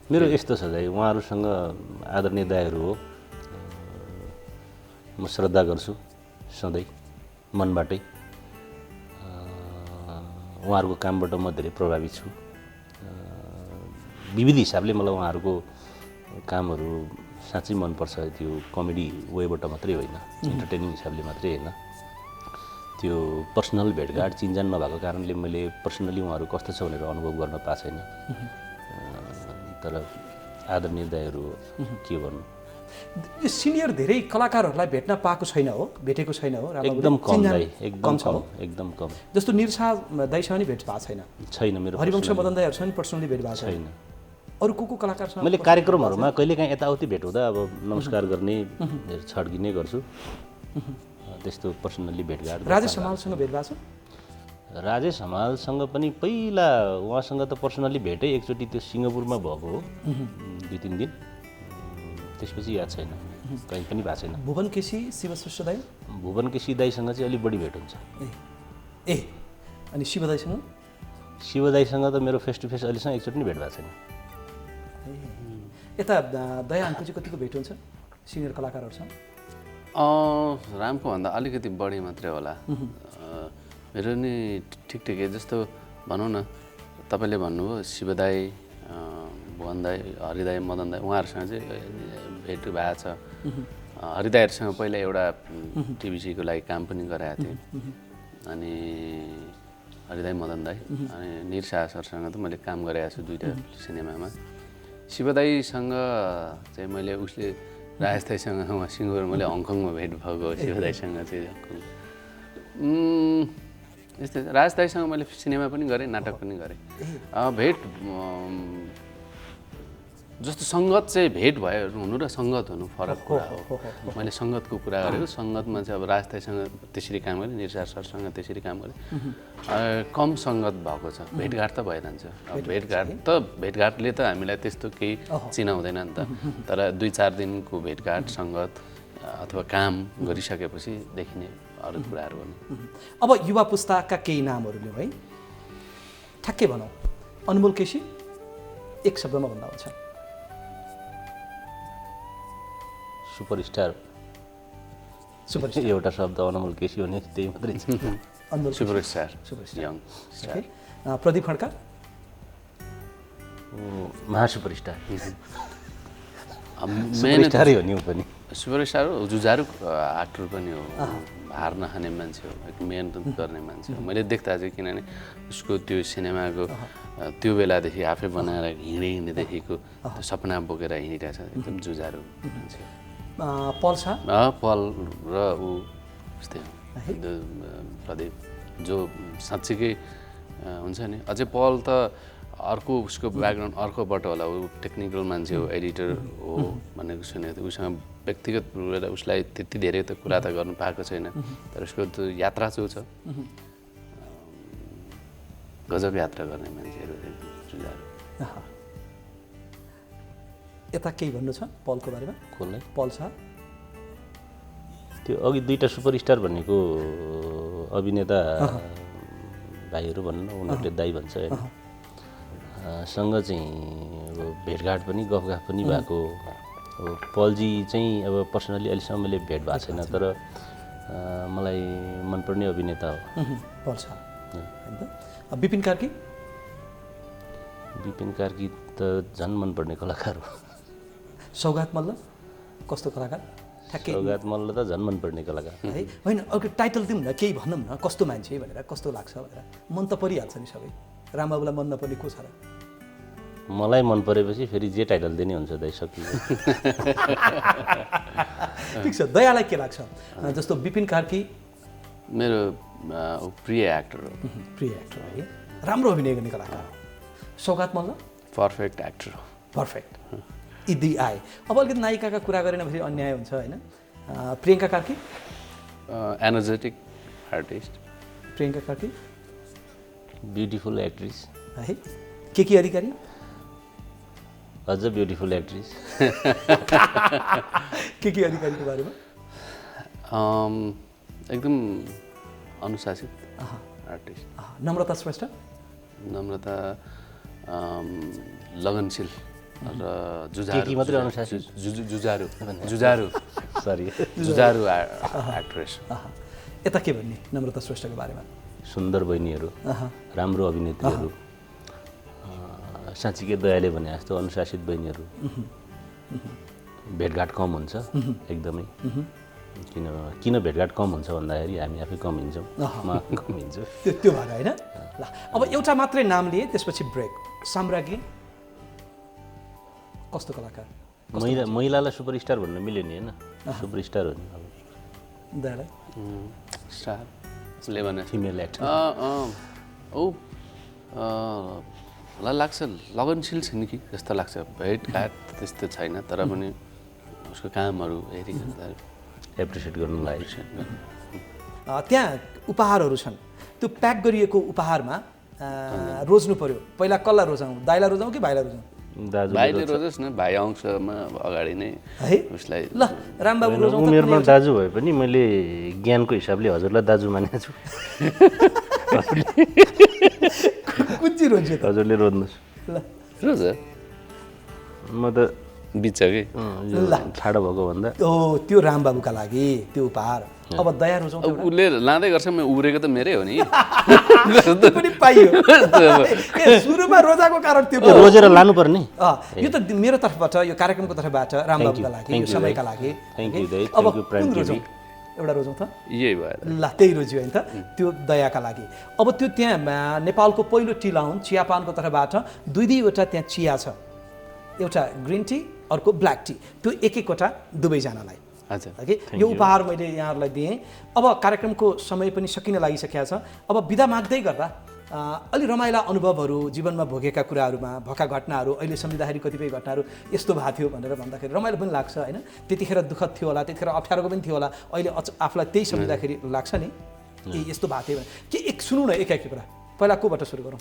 मेरो यस्तो छ दाइ, उहाँहरूसँग आदरणीय दाइहरू हो, म श्रद्धा गर्छु सधैँ मनबाटै। उहाँहरूको कामबाट म धेरै प्रभावित छु। विविध हिसाबले मलाई उहाँहरूको कामहरू साँच्चै मनपर्छ। त्यो कमेडी वेबाट मात्रै होइन, इन्टरटेनिङ हिसाबले मात्रै होइन, त्यो पर्सनल भेटघाट चिन्जान नभएको कारणले मैले पर्सनली उहाँहरू कस्तो छ भनेर अनुभव गर्न पाएको छैन। तर आदरणीय दाइहरू के भन्नु, यो सिनियर धेरै कलाकारहरूलाई भेट्न पाएको छैन हो, भेटेको छैन हो। एकदम कम दाइ, एकदम छ हो। एकदम कम। जस्तो निर शाह दाइसँग नि भेट भएको छैन, छैन मेरो हरिवंश मदन दाइहरूसँग नि पर्सनली भेट भएको छैन। छैन। अरू को कलाकारसँग मैले कार्यक्रमहरूमा कहिलेकाहीँ यताउति भेट हुँदा अब नमस्कार गर्ने, छड्किने गर्छु। त्यस्तो पर्सनल्ली भेटघाट। राजेश हमालसँग भेट भएको छ? राजेश हमालसँग पनि पहिला उहाँसँग त पर्सनल्ली भेटै एकचोटि त्यो सिङ्गापुरमा भएको हो, 2-3 दिन। त्यसपछि याद छैन, कहीँ पनि भएको छैन। भुवन केसी, शिव श्रेष्ठ दाइ? भुवन केसी दाइसँग चाहिँ अलिक बढी भेट हुन्छ। ए अनि शिव दाइसँग? शिव दाइसँग त मेरो फेस टु फेस अहिलेसम्म एकचोटि पनि भेट भएको छैन। यता दयाङको चाहिँ कतिको भेट हुन्छ सिनियर कलाकारहरूसँग? रामको भन्दा अलिकति बढी मात्रै होला। मेरो नि ठिकै जस्तो भनौँ न, तपाईँले भन्नुभयो शिवदाई, भुवन दाई, हरिदाई, मदन दाई, उहाँहरूसँग चाहिँ भेट भएको छ। हरिदाईहरूसँग पहिला एउटा टिभीसीको लागि काम पनि गराएको थिएँ। अनि हरिदाई, मदन दाई, अनि निर शाह सरसँग त मैले काम गरेको छु 2टा सिनेमामा। शिवदाईसँग चाहिँ मैले उसले राजेश दाईसँग उहाँ सिङ्गापुर, मैले हङकङमा भेट भएको शिवदाईसँग चाहिँ यस्तै। राजेश दाईसँग मैले सिनेमा पनि गरेँ, नाटक पनि गरेँ। भेट जस्तो सङ्गत चाहिँ भेट भयो हुनु र सङ्गत हुनु फरक कुरा हो। मैले सङ्गतको कुरा गरेको, सङ्गतमा चाहिँ अब राजेश दाईसँग त्यसरी काम गरेँ, निर शाह सरसँग त्यसरी काम गरेँ। कम सङ्गत भएको छ, भेटघाट त भइरहन्छ। भेटघाटले त हामीलाई त्यस्तो केही चिनाउँदैन नि त। तर 2-4 दिनको भेटघाट सङ्गत अथवा काम गरिसकेपछि देखिने अरू कुराहरू हुन्। अब युवा पुस्ताका केही नामहरू लिउँ है, ठ्याक्कै भनौँ। अनमोल केसी एक शब्दमा भन्दा हुन्छ। सुपरस्टार एउटा शब्द अनमोल केसी भने त्यही मात्रै छ। Anmol superstar superstar. Young star. Pradeep Khadka महासुपरस्टार मेहनत सुपरस्टारै हो नि ऊ पनि। सुपरस्टार हो, जुझारु एक्टर पनि हो, हार नखाने मान्छे हो, मेहनत गर्ने मान्छे हो। मैले देख्दा चाहिँ किनभने उसको त्यो सिनेमाको त्यो बेलादेखि आफै बनाएर हिँडेदेखिको त्यो सपना बोकेर हिँडिरहेछ, एकदम जुझारु मान्छे। पल छ पल र ऊ यस्तै हो प्रदीप, जो साँच्चीकै हुन्छ नि। अझै पल त अर्को उसको ब्याकग्राउन्ड अर्कोबाट होला, ऊ टेक्निकल मान्छे हो, एडिटर हो भनेको सुनेको थिएँ। उसँग व्यक्तिगत रूपबाट उसलाई त्यति धेरै त कुरा त गर्नु पाएको छैन, तर उसको त्यो यात्रा जो छ गजब यात्रा गर्ने मान्छेहरू जुझारु। यता केही भन्नु छ पलको बारेमा? कसलाई? पल छ त्यो अघि दुईवटा सुपरस्टार भनेको अभिनेता भाइहरू भन्न, उनीहरूले दाइ भन्छ होइन, सँग चाहिँ अब भेटघाट पनि गफगाफ पनि भएको। अब पलजी चाहिँ अब पर्सनली अहिलेसम्म मैले भेट भएको छैन, तर मलाई मनपर्ने अभिनेता हो पल छ। विपिन कार्की? विपिन कार्की त झन् मनपर्ने कलाकार हो। सौगात मल्ल कस्तो कलाकार? ठ्याक्कै सौगात मल्ल त झन् मनपर्ने कलाकार है। होइन अर्को टाइटल दिउँ न, केही भनौँ न, कस्तो मान्छे भनेर, कस्तो लाग्छ भनेर। मन त परिहाल्छ नि सबै। रामबाबुलाई मन नपर्ने को छ र? मलाई मन परेपछि फेरि जे टाइटल दिने हुन्छ दाइ, सकिन्छ। ठिक छ। दयालाई के लाग्छ? जस्तो विपिन कार्की मेरो प्रिय एक्टर हो, प्रिय एक्टर है, राम्रो अभिनय गर्ने कलाकार हो। सौगात मल्ल पर्फेक्ट एक्टर हो। पर्फेक्ट। यी दुई आए। अब अलिकति नायिकाका कुरा गरेन फेरि अन्याय हुन्छ होइन। Priyanka Karki? Energetic artist. Priyanka Karki beautiful actress है। के अधिकारी? अझ ब्युटिफुल एक्ट्रेस। के अधिकारीको बारेमा? एकदम अनुशासित आर्टिस्ट। नम्रता श्रेष्ठ? नम्रता लगनशील र जुझारु मात्रै अनुशासित? जुझारु सरी जुझारु एक्ट्रेस। यता के भन्ने नम्रता श्रेष्ठको बारेमा? सुन्दर बहिनीहरू, राम्रो अभिनेत्रीहरू, साँच्चीकै दयाले भने जस्तो अनुशासित बहिनीहरू। भेटघाट कम हुन्छ एकदमै। किन भेटघाट कम हुन्छ भन्दाखेरि हामी आफै कम हिँड्छौँ, म कम हिँड्छु। त्यो भएर होइन। ल अब एउटा मात्रै नाम लिए त्यसपछि ब्रेक। साम्राज्ञी कस्तो कलाकार? महिलालाई सुपरस्टार भन्नु मिल्यो नि होइन, सुपरस्टार हो नि। अब दयालाई स्टारले भने फिमेल एक्टर मलाई लाग्छ लगनशील छिन् कि जस्तो लाग्छ। भेटघाट त्यस्तो छैन, तर पनि उसको कामहरू हेरी एप्रिसिएट गर्नु लाग्यो। त्यहाँ उपहारहरू छन्, त्यो प्याक गरिएको उपहारमा रोज्नु पर्यो। पहिला कसलाई रोजाउँ? दाइलाई रोजाउँ कि भाइलाई रोजाउँ? भाइले रोजोस् न, भाइ अंशमा अगाडि नै है उसलाई। ल रामबाबु रोजाउँ। उमेरमा दाजु भए पनि मैले ज्ञानको हिसाबले हजुरलाई दाजु मानेको छु। कुन चाहिँ रोज्यो त? हजुरले रोज्नुहोस्। ल रोज म त बिच कि ठाडो भएको भन्दा। त्यो रामबाबुका लागि त्यो उपहार। अब दया रोजाउँ त? उसले लाँदै गर्छ, म उरेको त मेरै हो नि। पनि पाइयो। सुरुमा रोजाको कारण त्यो रोजेर लानुपर्ने। यो त मेरो तर्फबाट, यो कार्यक्रमको तर्फबाट रामबाबुका लागि, यो समयका लागि। अब कुन रोजाउँ? एउटा रोजाउँ त? यही भयो। ल त्यही रोज्यो होइन त, त्यो दयाका लागि। अब त्यो त्यहाँ नेपालको पहिलो टी लाउन चियापानको तर्फबाट दुईवटा त्यहाँ चिया छ, एउटा ग्रिन टी अर्को ब्ल्याक टी, त्यो एकवटा दुवैजनालाई। यो उपहार मैले यहाँहरूलाई दिएँ। अब कार्यक्रमको समय पनि सकिन लागिसकेको छ। अब बिदा माग्दै गर्दा अलि रमाइला अनुभवहरू जीवनमा भोगेका कुराहरूमा, भएका घटनाहरू, अहिले सम्झिँदाखेरि कतिपय घटनाहरू यस्तो भएको थियो भनेर भन्दाखेरि रमाइलो पनि लाग्छ होइन। त्यतिखेर दुःखद थियो होला, त्यतिखेर अप्ठ्यारोको पनि थियो होला, अहिले आफूलाई त्यही सम्झिँदाखेरि लाग्छ नि यस्तो भएको थियो भने। के एक सुनौ न एक कुरा। पहिला कोबाट सुरु गरौँ?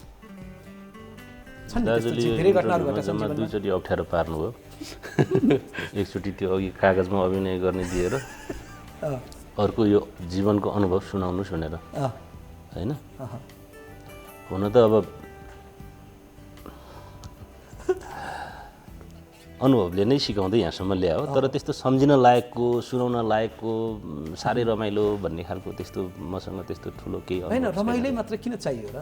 छन् नि त्यस्तो धेरै घटनाहरू घटेका छन् जम्मा जीवनमा। दुईचोटि अप्ठ्यारो पार्नुभयो एकचोटि त्यो अघि कागजमा अभिनय गर्ने दिएर अर्को यो जीवनको अनुभव सुनाउनुहोस् भनेर होइन हुन त अब अनुभवले नै सिकाउँदै यहाँसम्म ल्यायो तर त्यस्तो सम्झिन लायकको सुनाउन लायकको साह्रै रमाइलो भन्ने खालको त्यस्तो मसँग त्यस्तो ठुलो केही होइन अनुभव छैन। रमाइलै मात्र किन चाहियो र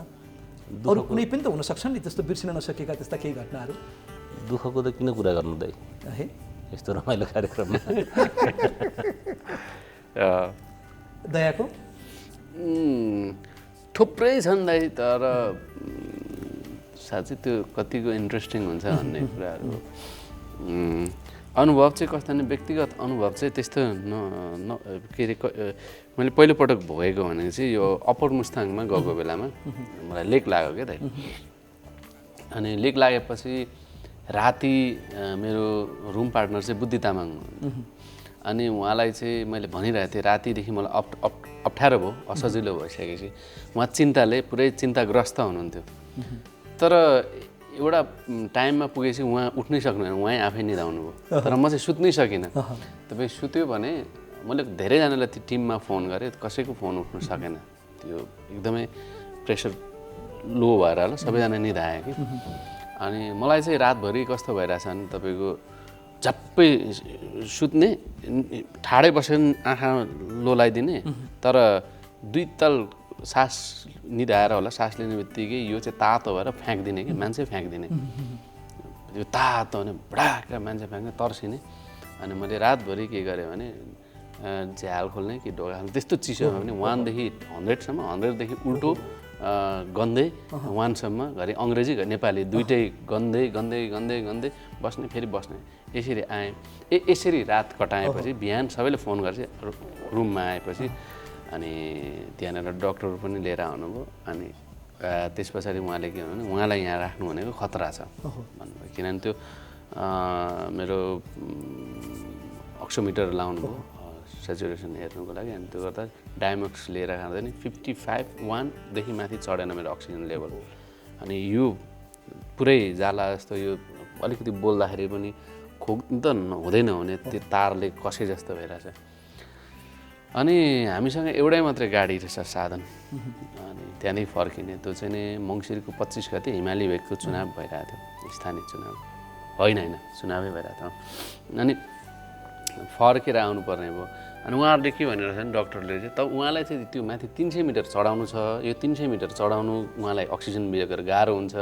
अरू कुनै पनि त हुनसक्छ नि त्यस्तो बिर्सिन नसकेका त्यस्ता केही घटनाहरू दुःखको त किन कुरा गर्नु दाइ है यस्तो रमाइलो कार्यक्रममा दयाको थुप्रै छन् दाइ तर साँच्चै त्यो कतिको इन्ट्रेस्टिङ हुन्छ भन्ने कुराहरू अनुभव चाहिँ कस्तो भने व्यक्तिगत अनुभव चाहिँ त्यस्तो के अरे मैले पहिलोपटक भोगेको भनेको चाहिँ यो अप्पर मुस्ताङमा गएको बेलामा मलाई लेक लाग्यो क्या दाइ अनि लेक लागेपछि राति मेरो रुम पार्टनर चाहिँ बुद्धि तामाङ अनि उहाँलाई चाहिँ मैले भनिरहेको थिएँ रातिदेखि मलाई अप्ठ्यारो भयो असजिलो भइसकेपछि उहाँ चिन्ताले पुरै चिन्ताग्रस्त हुनुहुन्थ्यो तर एउटा टाइममा पुगेपछि उहाँ उठ्नै सक्नुहुन्न उहाँ आफै निदाउनु भयो तर म चाहिँ सुत्नै सकिनँ तपाईँ सुत्यो भने मैले धेरैजनालाई त्यो टिममा फोन गरेँ कसैको फोन उठ्नु सकेन त्यो एकदमै प्रेसर लो भएर होला सबैजना निधाए कि अनि मलाई चाहिँ रातभरि कस्तो भइरहेछ भने तपाईँको झप्पै सुत्ने ठाडै बसेर आँखा लोलाइदिने तर दुई ताल सास निधाएर होला सास लिने बित्तिकै यो चाहिँ तातो भएर फ्याँकिदिने कि मान्छे फ्याँकिदिने यो तातो भने भडाका मान्छे फ्याँक्ने तर्सिने अनि मैले रातभरि के गरेँ भने झ्याल खोल्ने कि ढोका खोल्ने त्यस्तो चिसोमा पनि 1 देखि 100सम्म 100देखि उल्टो गन्दै 1 सम्म घरि अङ्ग्रेजी नेपाली दुइटै गन्दै गन्दै गन्दै गन्दै बस्ने फेरि बस्ने यसरी आएँ यसरी रात कटाएपछि बिहान सबैले फोन गर्छ रुममा आएपछि अनि त्यहाँनिर डक्टरहरू पनि लिएर आउनुभयो अनि त्यस पछाडि उहाँले के भन्नु उहाँलाई यहाँ राख्नु भनेको खतरा छ भन्नुभयो किनभने त्यो मेरो अक्सोमिटर लाउनु भयो सेचुरेसन हेर्नुको लागि अनि त्यो गर्दा डायमक्स लिएर खाँदा नि 55-1देखि माथि चढेन मेरो अक्सिजन लेभल अनि यो पुरै जाला जस्तो यो अलिकति बोल्दाखेरि पनि खोक्नु त हुँदैन हुने त्यो तारले कसे जस्तो भइरहेछ अनि हामीसँग एउटै मात्रै गाडी रहेछ साधन अनि त्यहाँदेखि फर्किने त्यो चाहिँ नि मङ्सिरको 25 गते हिमाली भेगको चुनाव भइरहेको थियो स्थानीय चुनाव होइन चुनावै भइरहेको थियो अनि फर्केर आउनुपर्ने भयो अनि उहाँहरूले के भनिरहेछ भने डक्टरले चाहिँ त उहाँलाई चाहिँ त्यो माथि 300 मिटर चढाउनु छ यो 300 मिटर चढाउनु उहाँलाई अक्सिजन बिहेकर गाह्रो हुन्छ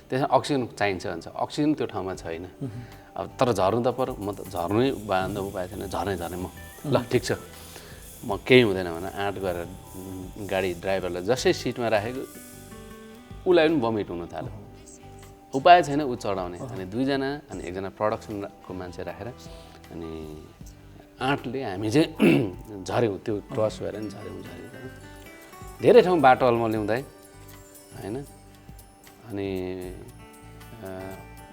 त्यसमा अक्सिजन चाहिन्छ भन्छ अक्सिजन त्यो ठाउँमा छैन अब तर झर्नु त पर्यो म त झर्नै बाँध्नु उपाय छैन झर्ने म ल ठिक छ म केही हुँदैन भने आँट गरेर गाडी ड्राइभरलाई जसै सिटमा राखेको उसलाई पनि भमिट हुन थाल्यो उपाय छैन ऊ चढाउने अनि 2 जना अनि 1 जना प्रडक्सनको मान्छे राखेर अनि आँटले हामी चाहिँ झऱ्यौँ त्यो क्रस भएर नि झऱ्यौँ धेरै ठाउँ बाटो अल्मल्याउँदै होइन अनि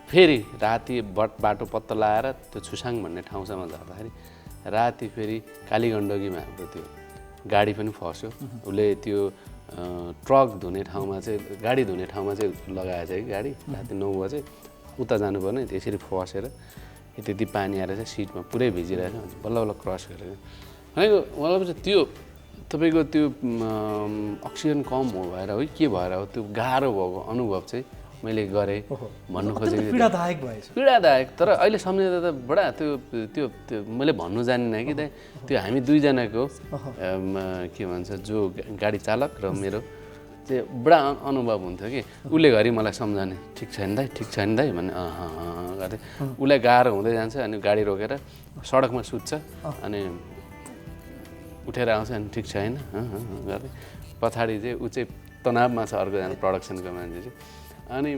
फेरि राति बाटो पत्ता लगाएर त्यो छुसाङ भन्ने ठाउँसम्म जाँदाखेरि राति फेरि कालीगण्डकीमा हाम्रो त्यो गाडी पनि फस्यो उसले त्यो ट्रक धुने ठाउँमा चाहिँ गाडी धुने ठाउँमा चाहिँ लगाएछ कि गाडी राति 9 बजे उता जानुपर्ने त्यसरी फसेर त्यति पानी आएर चाहिँ सिटमा पुरै भिजिरहेछ बल्ल बल्ल क्रस गरेर भनेको मलाई चाहिँ त्यो तपाईँको त्यो अक्सिजन कम हो भएर हो के भएर हो त्यो गाह्रो भएको अनुभव चाहिँ मैले गरेँ भन्नु खोजेको पीडादायक भएछ पीडादायक तर अहिले सम्झिँदा त बडा त्यो मैले भन्नु जानिनँ कि त्यो हामी 2 जनाको के भन्छ जो गाडी चालक र मेरो चाहिँ बडा अनुभव हुन्थ्यो कि उसले घरि मलाई सम्झाउने ठिक छैन दाइ भन्ने गर्दै उसलाई गाह्रो हुँदै जान्छ अनि गाडी रोकेर सडकमा सुत्छ अनि उठेर आउँछ अनि ठिक छैन गर्दै पछाडि चाहिँ ऊ चाहिँ तनावमा छ अर्कोजना प्रडक्सनको मान्छे चाहिँ अनि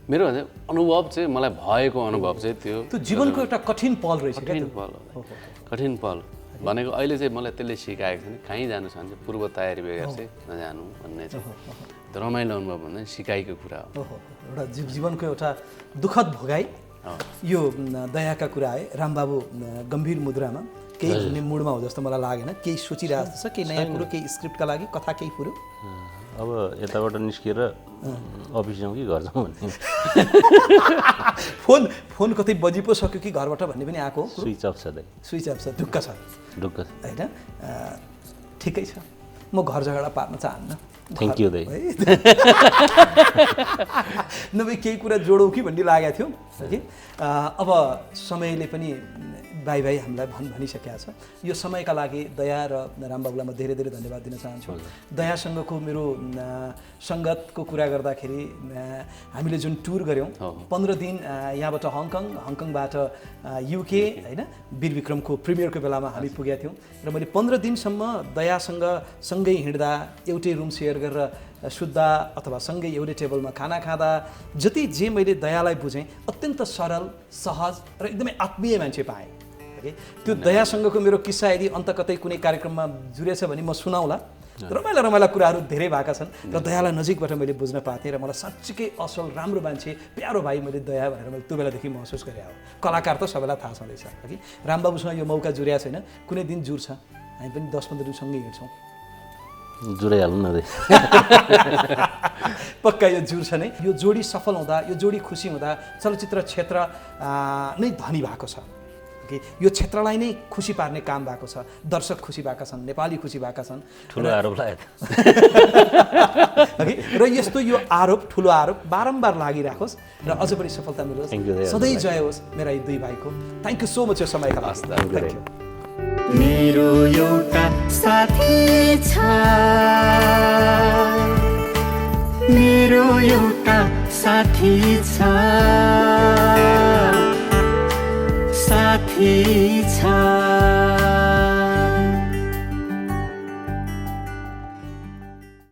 मेरो अनुभव चाहिँ मलाई भएको अनुभव चाहिँ त्यो जीवनको एउटा कठिन पल रहेछ कठिन पल भनेको अहिले चाहिँ मलाई त्यसले सिकाएको छ नि कहीँ जानु छ भने चाहिँ पूर्व तयारी बेगर चाहिँ नजानु भन्ने चाहिँ रमाइलो अनुभव भन्दा सिकाइको कुरा हो एउटा जीवनको एउटा दुःखद भोगाई यो दयाका कुरा है रामबाबु गम्भीर मुद्रामा केही भन्ने मुडमा हो जस्तो मलाई लागेन केही सोचिरहेको छ केही नयाँ कुरो केही स्क्रिप्टका लागि कथा केही कुरो अब यताबाट निस्किएर अफिस जाउँ कि घर जाउँ भन्ने फोन कतै बजी पो सक्यो कि घरबाट भन्ने पनि आएको हो। स्विच अफ छ दाइ, स्विच अफ छ, ढुक्क छ ढुक्क छ। होइन, ठिकै छ, म घर झगडा पार्न चाहन्न। थ्याङ्क यू दाइ। नभए केही कुरा जोडौँ कि भन्ने लागेको थियो कि अब समयले पनि भाइ भाइ हामीलाई भनिसकेको छ। यो समयका लागि दया र रामबाबुलाई म धेरै धेरै धन्यवाद दिन चाहन्छु। दयासँगको मेरो सङ्गतको कुरा गर्दाखेरि हामीले जुन टुर गऱ्यौँ 15 दिन यहाँबाट हङकङबाट युके होइन वीर विक्रमको प्रिमियरको बेलामा हामी पुगेका थियौँ र मैले 15 दिनसम्म दयासँग सँगै हिँड्दा एउटै रुम सेयर गरेर सुत्दा अथवा सँगै एउटै टेबलमा खाना खाँदा जति जे मैले दयालाई बुझेँ अत्यन्त सरल सहज र एकदमै आत्मीय मान्छे पाएँ। त्यो दयासँगको मेरो किस्सा यदि अन्त कतै कुनै कार्यक्रममा जुरेछ भने म सुनाउला। रमाइला रमाइला कुराहरू धेरै भएका छन् र दयालाई नजिकबाट मैले बुझ्न पाथेँ र मलाई साँच्चीकै असल राम्रो मान्छे प्यारो भाइ मैले दया भनेर मैले त्यो बेलादेखि महसुस गरेँ। हो कलाकार त सबैलाई थाहा छँदैछ कि रामबाबुसँग यो मौका जुरेको छैन, कुनै दिन जुर्छ, हामी पनि 10-15 दिन सँगै हिँड्छौँ। जुराइहाल्नु न पक्का यो जुर्छ नै। यो जोडी सफल हुँदा, यो जोडी खुसी हुँदा चलचित्र क्षेत्र नै धनी भएको छ कि यो क्षेत्रलाई नै खुसी पार्ने काम भएको छ। दर्शक खुसी भएका छन्, नेपाली खुसी भएका छन्। ठुलो आरोप लाग्यो र यस्तो यो आरोप ठुलो आरोप बारम्बार लागिराखोस् र अझ पनि सफलता मिलोस्, सधैँ जय होस् मेरा यी दुई भाइको। थ्याङ्क यू सो मच यो समयका लागि। मेरो एउटा साथी छ, मेरो एउटा साथी छ, साथी